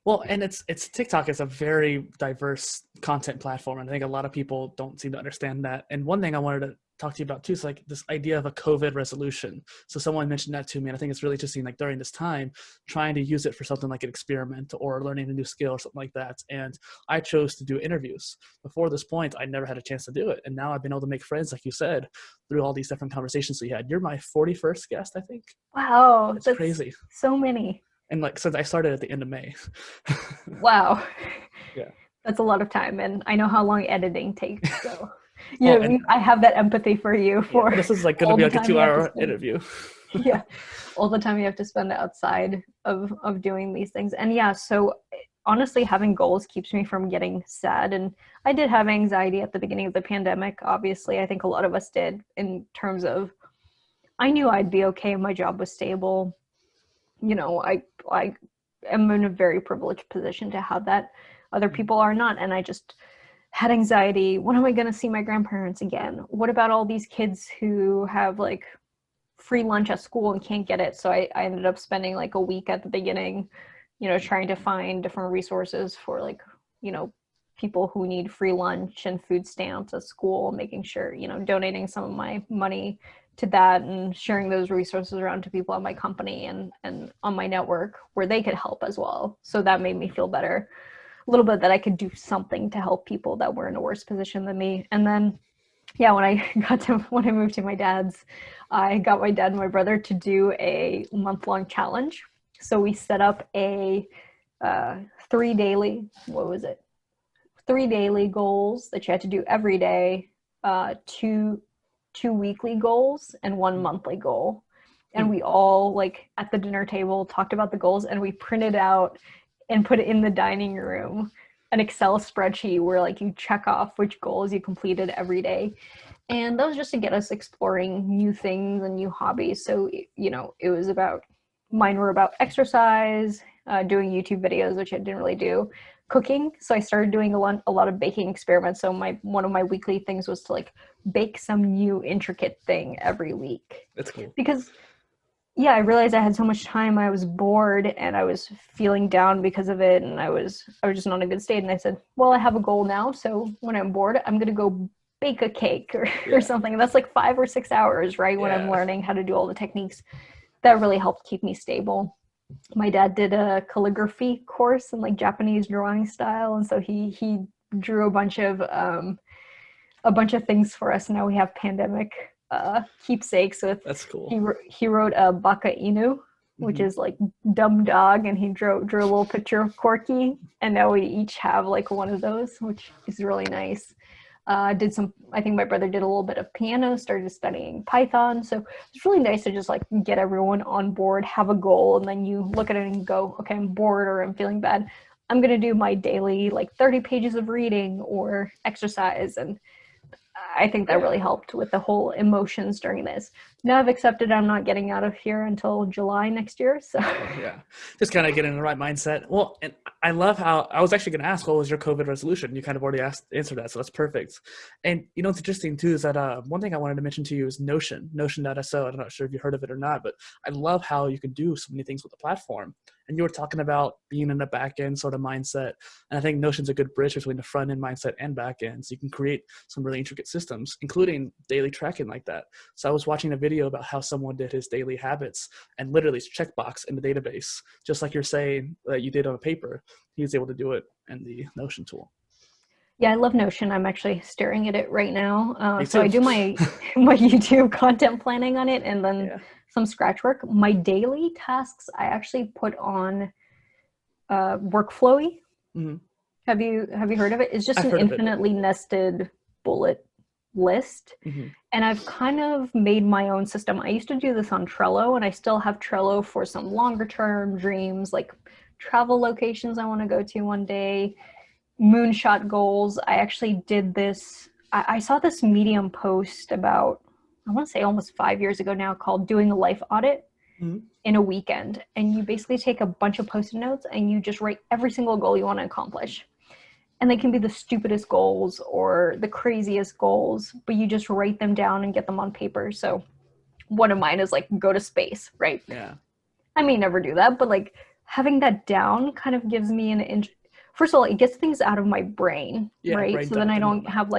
Well, and it's TikTok is a very diverse content platform. And I think a lot of people don't seem to understand that. And one thing I wanted to talk to you about too is like this idea of a COVID resolution. So someone mentioned that to me, and I think it's really interesting, like during this time, trying to use it for something like an experiment or learning a new skill or something like that. And I chose to do interviews. Before this point, I never had a chance to do it. And now I've been able to make friends, like you said, through all these different conversations we had. You're my 41st guest, I think. Wow. That's crazy. So many. And like, since I started at the end of May. Wow. Yeah. That's a lot of time. And I know how long editing takes, so. I have that empathy for you. This is like going to be like a 2-hour interview. Yeah, all the time you have to spend outside of doing these things. And so honestly, having goals keeps me from getting sad. And I did have anxiety at the beginning of the pandemic. Obviously, I think a lot of us did, in terms of, I knew I'd be okay. My job was stable. You know, I am in a very privileged position to have that. Other people are not. And I just had anxiety. When am I going to see my grandparents again? What about all these kids who have like free lunch at school and can't get it? So I ended up spending like a week at the beginning, you know, trying to find different resources for like, you know, people who need free lunch and food stamps at school, making sure, you know, donating some of my money to that and sharing those resources around to people at my company and on my network where they could help as well. So that made me feel better a little bit, that I could do something to help people that were in a worse position than me. And then, yeah, when I moved to my dad's, I got my dad and my brother to do a month-long challenge. So we set up a 3 daily goals that you had to do every day, two weekly goals and 1 monthly goal. And we all, like, at the dinner table talked about the goals, and we printed out and put it in the dining room, an Excel spreadsheet where like you check off which goals you completed every day. And that was just to get us exploring new things and new hobbies. So, you know, it was mine were about exercise, doing YouTube videos, which I didn't really do, cooking. So I started doing a lot of baking experiments. So one of my weekly things was to like bake some new intricate thing every week. That's cool. Because yeah, I realized I had so much time, I was bored and I was feeling down because of it, and I was just not in a good state. And I said, well, I have a goal now, so when I'm bored, I'm gonna go bake a cake or something. And that's like 5 or 6 hours, right? When I'm learning how to do all the techniques. That really helped keep me stable. My dad did a calligraphy course in like Japanese drawing style, and so he drew a bunch of things for us. Now we have pandemic keepsakes with. That's cool. He wrote a Baka Inu, which is like dumb dog, and he drew a little picture of Corky, and now we each have like one of those, which is really nice. I think my brother did a little bit of piano, started studying Python. So it's really nice to just like get everyone on board, have a goal, and then you look at it and go, okay, I'm bored or I'm feeling bad. I'm going to do my daily like 30 pages of reading or exercise. And I think that really helped with the whole emotions during this. Now I've accepted I'm not getting out of here until July next year. So yeah, just kind of get in the right mindset. Well, and I love how I was actually going to ask, what was your COVID resolution? You kind of already answered that, so that's perfect. And you know what's interesting too is that one thing I wanted to mention to you is Notion.so. I'm not sure if you heard of it or not, but I love how you can do so many things with the platform. And you were talking about being in the back-end sort of mindset. And I think Notion's a good bridge between the front-end mindset and back-end. So you can create some really intricate systems, including daily tracking like that. So I was watching a video about how someone did his daily habits and literally checkbox in the database, just like you're saying that you did on a paper. He was able to do it in the Notion tool. Yeah, I love Notion. I'm actually staring at it right now. So I do my YouTube content planning on it, and then some scratch work. My daily tasks, I actually put on Workflowy. Mm-hmm. Have you heard of it? It's just an infinitely nested bullet list. Mm-hmm. And I've kind of made my own system. I used to do this on Trello, and I still have Trello for some longer term dreams, like travel locations I want to go to one day, moonshot goals. I actually did this. I saw this Medium post about, I want to say almost 5 years ago now, called Doing a Life Audit in a Weekend. And you basically take a bunch of Post-it notes and you just write every single goal you want to accomplish. And they can be the stupidest goals or the craziest goals, but you just write them down and get them on paper. So one of mine is like go to space, right? Yeah. I may never do that, but like having that down kind of gives me first of all, it gets things out of my brain, right? So then I don't have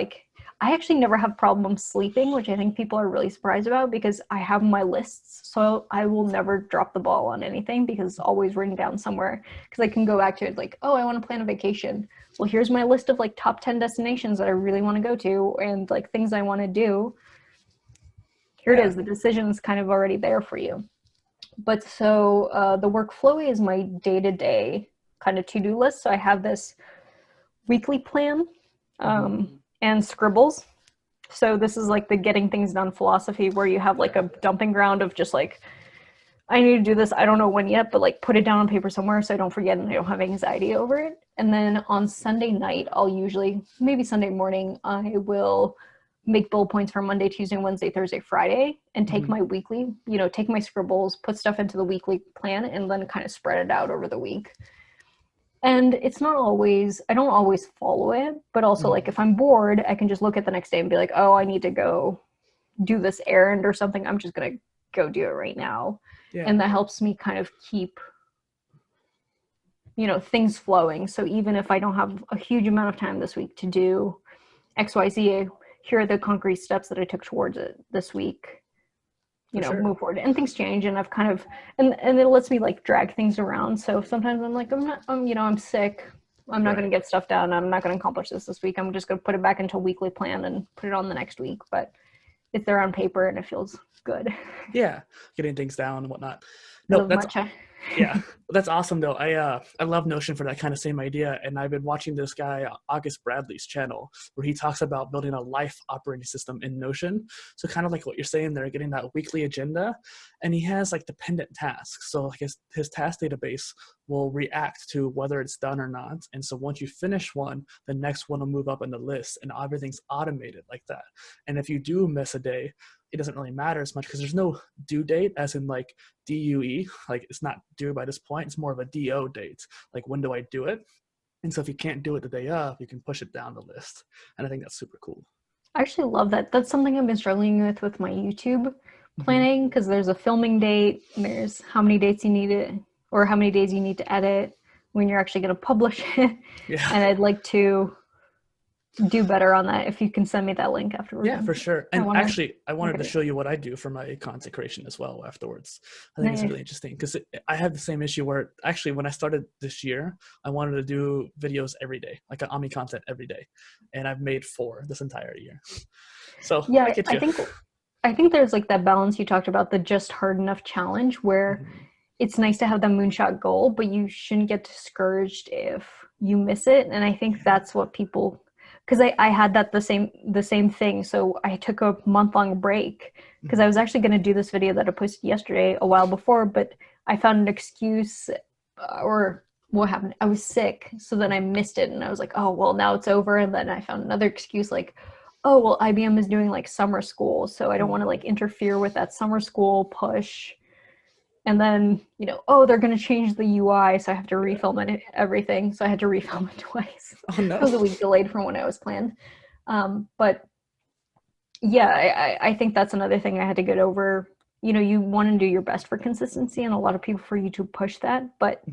I actually never have problems sleeping, which I think people are really surprised about because I have my lists. So I will never drop the ball on anything because it's always written down somewhere, because I can go back to it like, oh, I want to plan a vacation. Well, here's my list of like top 10 destinations that I really want to go to and like things I want to do. Here it is. The decision is kind of already there for you. But so the Workflowy is my day-to-day kind of to-do list. So I have this weekly plan and scribbles. So this is like the getting things done philosophy where you have like a dumping ground of just like I need to do this. I don't know when yet, but like put it down on paper somewhere so I don't forget and I don't have anxiety over it. And then on Sunday night, I'll usually, maybe Sunday morning, I will make bullet points for Monday, Tuesday, Wednesday, Thursday, Friday, and take my weekly, take my scribbles, put stuff into the weekly plan, and then kind of spread it out over the week. And it's not always, I don't always follow it, but also like if I'm bored, I can just look at the next day and be like, oh, I need to go do this errand or something. I'm just going to go do it right now. Yeah. And that helps me kind of keep, things flowing. So even if I don't have a huge amount of time this week to do XYZ, here are the concrete steps that I took towards it this week. Move forward, and things change, and I've kind of, and it lets me like drag things around. So sometimes I'm like, I'm sick. I'm not going to get stuff done. I'm not going to accomplish this week. I'm just going to put it back into a weekly plan and put it on the next week. But it's there on paper and it feels good. Yeah. Getting things down and whatnot. No, yeah, that's awesome though. I love Notion for that kind of same idea. And I've been watching this guy, August Bradley's channel, where he talks about building a life operating system in Notion. So kind of like what you're saying there, getting that weekly agenda. And he has like dependent tasks. So like his task database will react to whether it's done or not. And so once you finish one, the next one will move up in the list and everything's automated like that. And if you do miss a day, it doesn't really matter as much because there's no due date as in like DUE, like it's not due by this point. It's more of a DO date. Like when do I do it? And so if you can't do it the day of, you can push it down the list. And I think that's super cool. I actually love that. That's something I've been struggling with my YouTube planning, because there's a filming date, and there's how many dates you need it, or how many days you need to edit when you're actually going to publish it. Yeah. And I'd like to do better on that. If you can send me that link afterwards. Yeah, for sure. And I wanted to show you what I do for my content creation as well afterwards. I think it's really interesting because I had the same issue where actually when I started this year, I wanted to do videos every day, like an Omni content every day. And I've made 4 this entire year. So yeah, I think there's like that balance you talked about, the just hard enough challenge, where it's nice to have the moonshot goal, but you shouldn't get discouraged if you miss it. And I think that's what people, because I had that the same thing. So I took a month-long break because I was actually going to do this video that I posted yesterday a while before, but I found an excuse, or what happened? I was sick, so then I missed it, and I was like, oh, well, now it's over. And then I found another excuse, like, oh, well, IBM is doing like summer school, so I don't want to like interfere with that summer school push. And then, oh, they're going to change the UI, so I have to refilm it, everything. So I had to refilm it twice. Oh, no. It was a week delayed from when I was planned. But yeah, I think that's another thing I had to get over. You want to do your best for consistency, and a lot of people for you to push that, but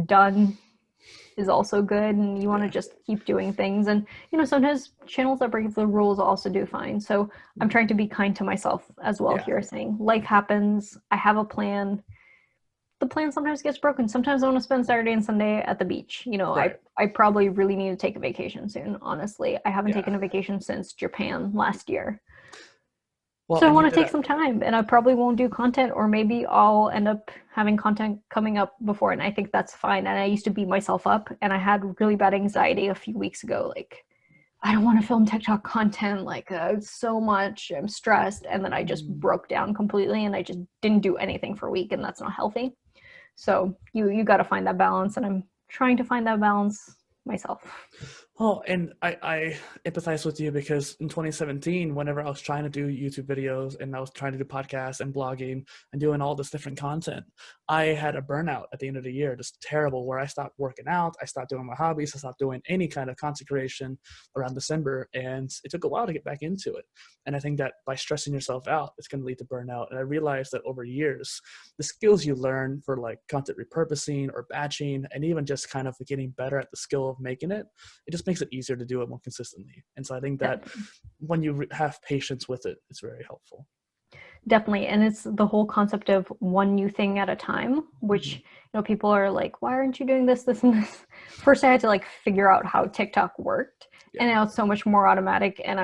done is also good, and you want to just keep doing things. And sometimes channels that break the rules also do fine. So I'm trying to be kind to myself as well here, saying life happens, I have a plan. The plan sometimes gets broken. Sometimes I want to spend Saturday and Sunday at the beach. I probably really need to take a vacation soon, honestly. I haven't taken a vacation since Japan last year. Well, so I want to take some time, and I probably won't do content, or maybe I'll end up having content coming up before, and I think that's fine. And I used to beat myself up, and I had really bad anxiety a few weeks ago. Like, I don't want to film TikTok content, like it's so much, I'm stressed. And then I just broke down completely, and I just didn't do anything for a week, and that's not healthy. So you got to find that balance, and I'm trying to find that balance myself. Oh, and I empathize with you because in 2017, whenever I was trying to do YouTube videos and I was trying to do podcasts and blogging and doing all this different content, I had a burnout at the end of the year, just terrible, where I stopped working out, I stopped doing my hobbies, I stopped doing any kind of content creation around December, and it took a while to get back into it. And I think that by stressing yourself out, it's going to lead to burnout. And I realized that over years, the skills you learn for like content repurposing or batching, and even just kind of getting better at the skill of making it, it just makes it easier to do it more consistently. And so I think that when you have patience with it, it's very helpful. Definitely. And it's the whole concept of one new thing at a time, which, people are like, why aren't you doing this, and this? First, I had to like figure out how TikTok worked, and now it's so much more automatic. And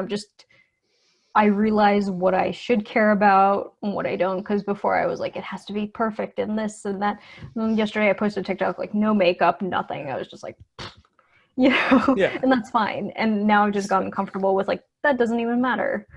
I realize what I should care about and what I don't. Because before I was like, it has to be perfect and this and that. And then yesterday I posted TikTok, like no makeup, nothing. I was just like, and that's fine. And now I've just gotten comfortable with like, that doesn't even matter.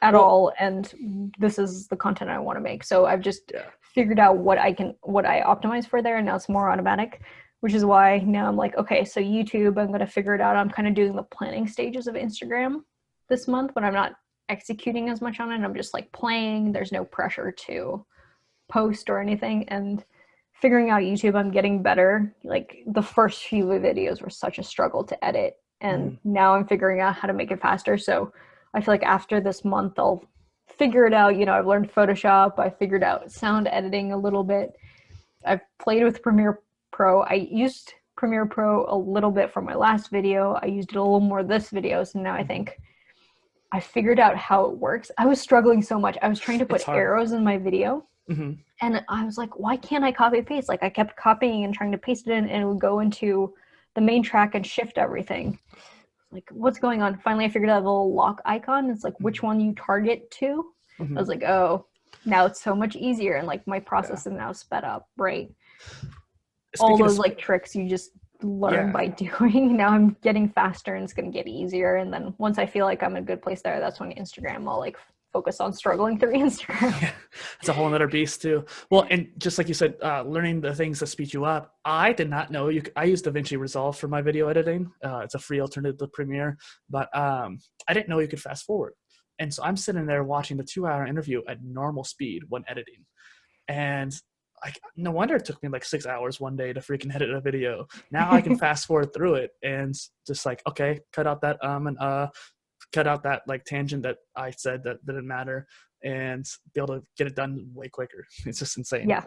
at all, and this is the content I want to make. So I've just figured out what I optimize for there, and now it's more automatic, which is why now I'm like, okay, so YouTube, I'm going to figure it out. I'm kind of doing the planning stages of Instagram this month, but I'm not executing as much on it. I'm just like playing. There's no pressure to post or anything, and figuring out YouTube, I'm getting better. Like the first few videos were such a struggle to edit, and now I'm figuring out how to make it faster. So I feel like after this month, I'll figure it out. You know, I've learned Photoshop. I figured out sound editing a little bit. I've played with Premiere Pro. I used Premiere Pro a little bit for my last video. I used it a little more this video. So now I think I figured out how it works. I was struggling so much. I was trying to put arrows in my video. And I was like, why can't I copy paste? Like I kept copying and trying to paste it in, and it would go into the main track and shift everything. Like, what's going on? Finally, I figured out the little lock icon. It's like which one you target to. I was like, oh, now it's so much easier. And like my process is now sped up, right? All those like tricks you just learn by doing. Now I'm getting faster, and it's going to get easier. And then once I feel like I'm in a good place there, that's when Instagram, I'll like focus on struggling through Instagram. Yeah, it's a whole other beast too. Well, and just like you said, learning the things that speed you up. I did not know I used DaVinci Resolve for my video editing. It's a free alternative to Premiere, but I didn't know you could fast forward. And so I'm sitting there watching the 2-hour interview at normal speed when editing. And no wonder it took me like 6 hours one day to freaking edit a video. Now I can fast forward through it and just like, okay, cut out that cut out that like tangent that I said that didn't matter, and be able to get it done way quicker. It's just insane. Yeah.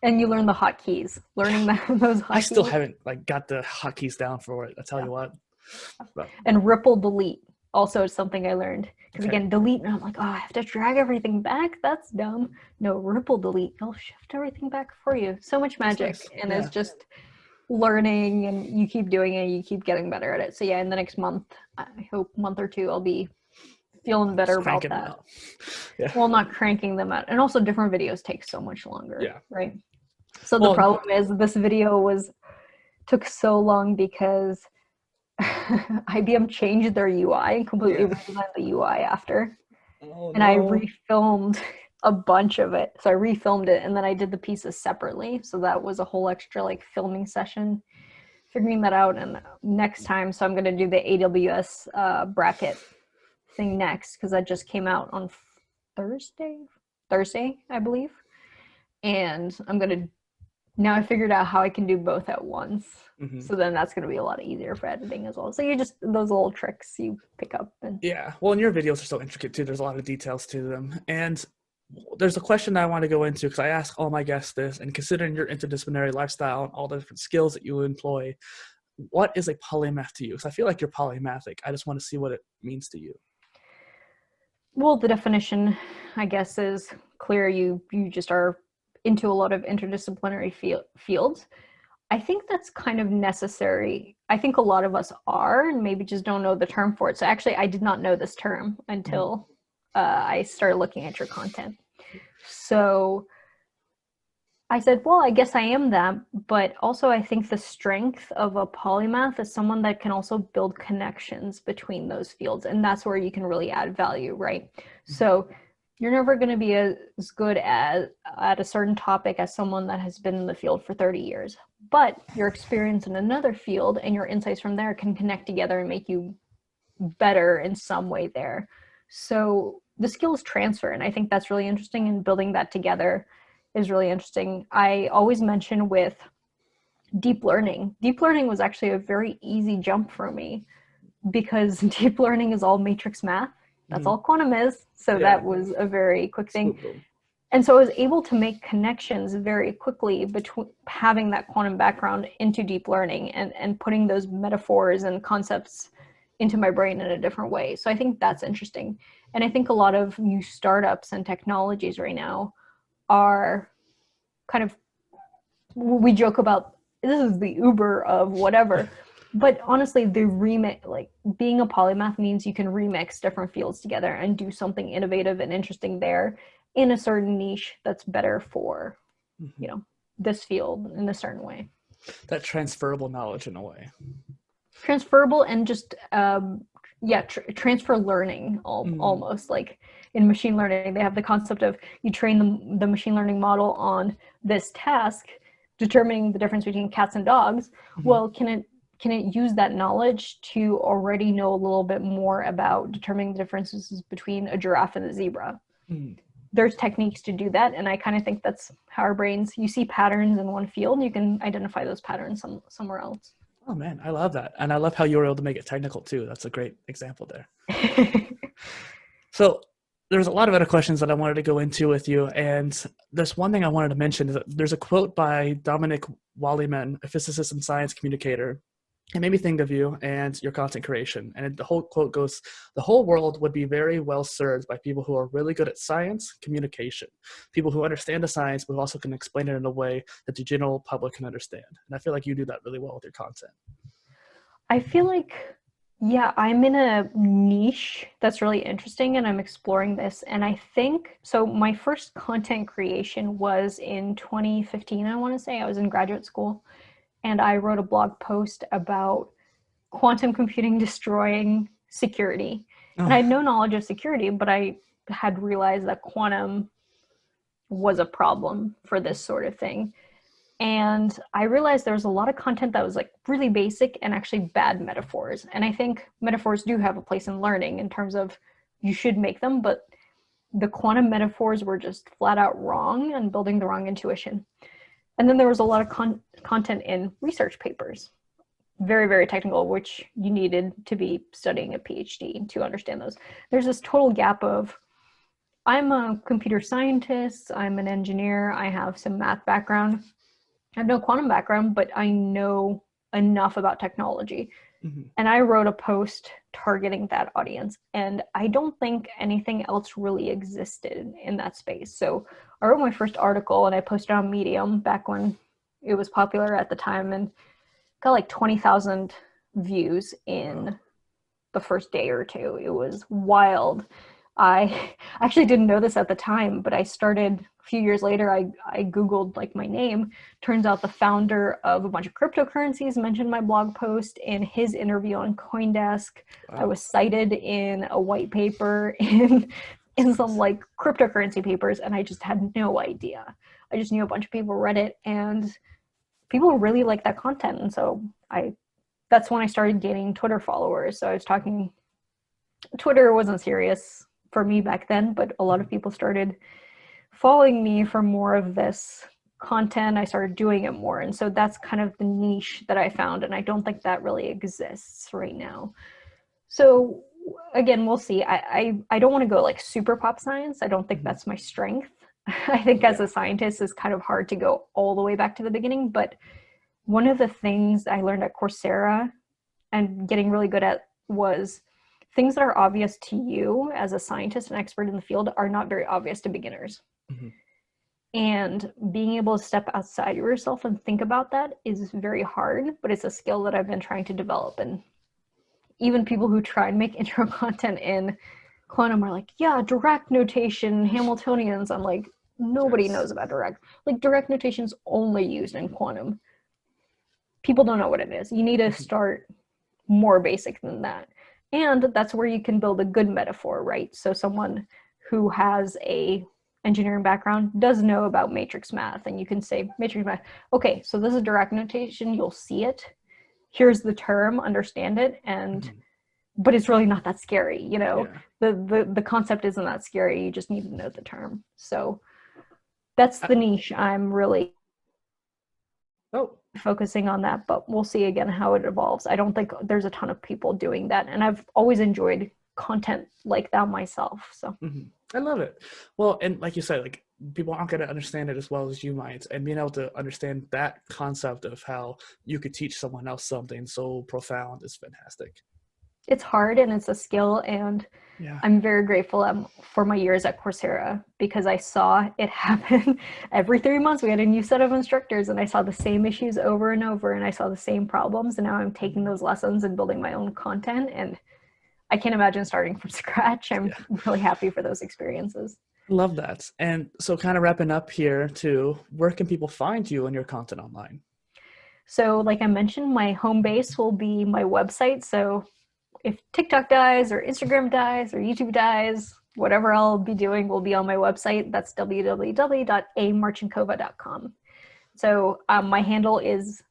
And you learn the hotkeys. Learning those hotkeys. I still haven't like got the hotkeys down for it. I tell you what. But. And ripple delete also is something I learned. Because again, delete, and I'm like, oh, I have to drag everything back. That's dumb. No, ripple delete. It'll shift everything back for you. So much magic. Nice. And it's just learning, and you keep doing it, you keep getting better at it. So yeah, in the next month, I hope month or two, I'll be feeling better about that. Yeah. Well, not cranking them out. And also different videos take so much longer. Yeah. Right. So the problem is this video took so long because IBM changed their UI and completely redesigned the UI after. And I refilmed a bunch of it. So I refilmed it, and then I did the pieces separately. So that was a whole extra like filming session, figuring that out. And next time, so I'm going to do the AWS bracket thing next, because that just came out on Thursday, I believe. And now I figured out how I can do both at once. So then that's going to be a lot easier for editing as well. So you just, those little tricks you pick up. Yeah. Well, and your videos are so intricate too. There's a lot of details to them. And there's a question that I want to go into, because I ask all my guests this, and considering your interdisciplinary lifestyle and all the different skills that you employ, what is a polymath to you? Because I feel like you're polymathic. I just want to see what it means to you. Well, the definition, I guess, is clear. You just are into a lot of interdisciplinary fields. I think that's kind of necessary. I think a lot of us are, and maybe just don't know the term for it. So actually, I did not know this term until I started looking at your content. So I said, well, I guess I am that, but also I think the strength of a polymath is someone that can also build connections between those fields. And that's where you can really add value, right? So you're never going to be as good at a certain topic as someone that has been in the field for 30 years. But your experience in another field and your insights from there can connect together and make you better in some way there. So the skills transfer, and I think that's really interesting, and building that together is really interesting. I always mention with deep learning. Deep learning was actually a very easy jump for me, because deep learning is all matrix math. That's all quantum is. So that was a very quick thing. And so I was able to make connections very quickly between having that quantum background into deep learning and putting those metaphors and concepts into my brain in a different way. So I think that's interesting. And I think a lot of new startups and technologies right now are kind of, we joke about, this is the Uber of whatever. But honestly, the remix, like being a polymath means you can remix different fields together and do something innovative and interesting there in a certain niche that's better for, you know, this field in a certain way. That transferable knowledge in a way. Transferable and just, transfer learning almost. Like in machine learning, they have the concept of you train the machine learning model on this task, determining the difference between cats and dogs. Well, can it use that knowledge to already know a little bit more about determining the differences between a giraffe and a zebra? There's techniques to do that, and I kind of think that's how our brains, you see patterns in one field, you can identify those patterns somewhere else. Oh man, I love that. And I love how you were able to make it technical too. That's a great example there. So there's a lot of other questions that I wanted to go into with you. And there's one thing I wanted to mention is that there's a quote by Dominic Wallyman, a physicist and science communicator. It made me think of you and your content creation. And the whole quote goes, "The whole world would be very well served by people who are really good at science communication, people who understand the science, but who also can explain it in a way that the general public can understand." And I feel like you do that really well with your content. I feel like, yeah, I'm in a niche that's really interesting, and I'm exploring this. And I think, so my first content creation was in 2015, I want to say. I was in graduate school, and I wrote a blog post about quantum computing destroying security. And I had no knowledge of security, but I had realized that quantum was a problem for this sort of thing. And I realized there was a lot of content that was like really basic and actually bad metaphors. And I think metaphors do have a place in learning in terms of you should make them, but the quantum metaphors were just flat out wrong and building the wrong intuition. And then there was a lot of content in research papers, very, very technical, which you needed to be studying a PhD to understand those. There's this total gap of, I'm a computer scientist, I'm an engineer, I have some math background. I have no quantum background, but I know enough about technology. And I wrote a post targeting that audience. And I don't think anything else really existed in that space. So I wrote my first article and I posted on Medium back when it was popular at the time, and got like 20,000 views in the first day or two. It was wild. I actually didn't know this at the time, but I started a few years later, I Googled like my name. Turns out the founder of a bunch of cryptocurrencies mentioned my blog post in his interview on CoinDesk. Wow. I was cited in a white paper in some like cryptocurrency papers, and I just had no idea. I just knew a bunch of people read it, and people really like that content. And so that's when I started gaining Twitter followers. So I was talking, Twitter wasn't serious for me back then, but a lot of people started following me for more of this content. I started doing it more. And so that's kind of the niche that I found. And I don't think that really exists right now. So again, we'll see. I don't want to go like super pop science. I don't think that's my strength. I think as a scientist, it's kind of hard to go all the way back to the beginning. But one of the things I learned at Coursera and getting really good at was things that are obvious to you as a scientist and expert in the field are not very obvious to beginners. And being able to step outside yourself and think about that is very hard, but it's a skill that I've been trying to develop. And even people who try and make intro content in quantum are like, yeah, direct notation, Hamiltonians. I'm like, nobody knows about direct. Like, direct notation is only used in quantum. People don't know what it is. You need to start more basic than that. And that's where you can build a good metaphor, right? So someone who has a engineering background does know about matrix math, and you can say matrix math. Okay, so this is direct notation. You'll see it. Here's the term, understand it, and but it's really not that scary, you know. The concept isn't that scary. You just need to know the term. So that's the niche I'm really focusing on, that, but we'll see again how it evolves. I don't think there's a ton of people doing that, and I've always enjoyed content like that myself. So I love it. Well, and like you said, like, people aren't going to understand it as well as you might, and being able to understand that concept of how you could teach someone else something so profound is fantastic. It's hard, and it's a skill, and I'm very grateful for my years at Coursera, because I saw it happen every 3 months. We had a new set of instructors, and I saw the same issues over and over, and I saw the same problems, and now I'm taking those lessons and building my own content, and I can't imagine starting from scratch. I'm really happy for those experiences. Love that. And so kind of wrapping up here too, where can people find you and your content online? So like I mentioned, my home base will be my website. So if TikTok dies or Instagram dies or YouTube dies, whatever I'll be doing will be on my website. That's www.amarchenkova.com. So my handle is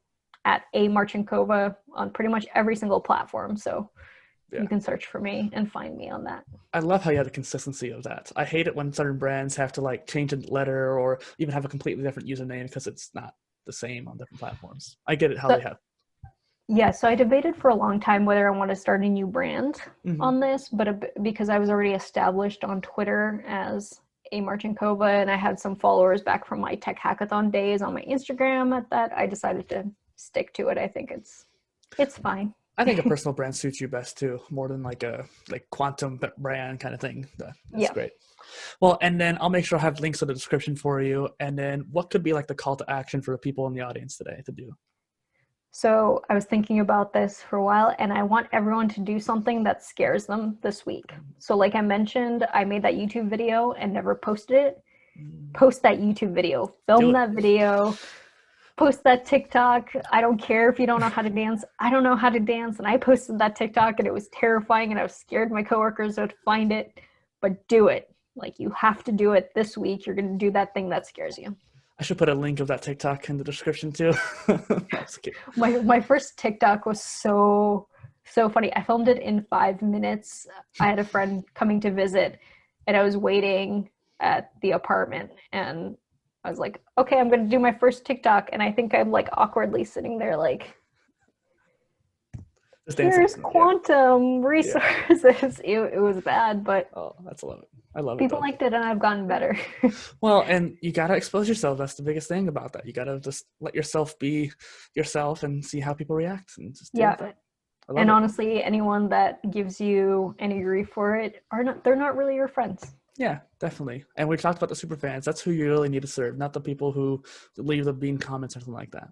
at @amarchenkova on pretty much every single platform. So you can search for me and find me on that. I love how you have the consistency of that. I hate it when certain brands have to like change a letter or even have a completely different username because it's not the same on different platforms. I get it how they have. Yeah, so I debated for a long time whether I want to start a new brand on this, but because I was already established on Twitter as Marchenkova and I had some followers back from my tech hackathon days on my Instagram at that, I decided to stick to it. I think it's fine. I think a personal brand suits you best too, more than like a quantum brand kind of thing. That's great. Well, and then I'll make sure I have links in the description for you. And then what could be like the call to action for the people in the audience today to do? So I was thinking about this for a while, and I want everyone to do something that scares them this week. So like I mentioned, I made that YouTube video and never posted it. Post that YouTube video, film that video, post that TikTok. I don't care if you don't know how to dance. I don't know how to dance. And I posted that TikTok and it was terrifying and I was scared my coworkers would find it, but do it. Like you have to do it this week. You're going to do that thing that scares you. I should put a link of that TikTok in the description too. My first TikTok was so funny. I filmed it in 5 minutes. I had a friend coming to visit and I was waiting at the apartment and I was like, okay, I'm going to do my first TikTok. And I think I'm like awkwardly sitting there like, here's quantum resources. It was bad, but that's a lot. I love it. People liked it and I've gotten better. Well, and you got to expose yourself. That's the biggest thing about that. You got to just let yourself be yourself and see how people react. And just deal with it. And honestly, anyone that gives you any grief for it, they're not really your friends. Yeah, definitely. And we talked about the super fans. That's who you really need to serve, not the people who leave the mean comments or something like that.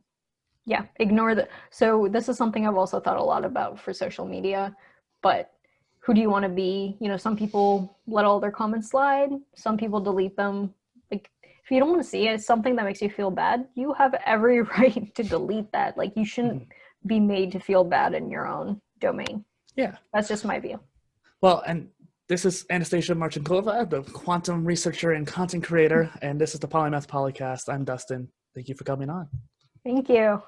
Yeah, ignore the. So this is something I've also thought a lot about for social media, but who do you want to be? You know, some people let all their comments slide. Some people delete them. Like, if you don't want to see it, it's something that makes you feel bad, you have every right to delete that. Like, you shouldn't be made to feel bad in your own domain. Yeah. That's just my view. Well, and this is Anastasia Marchenkova, the quantum researcher and content creator, and this is the Polymath Polycast. I'm Dustin. Thank you for coming on. Thank you.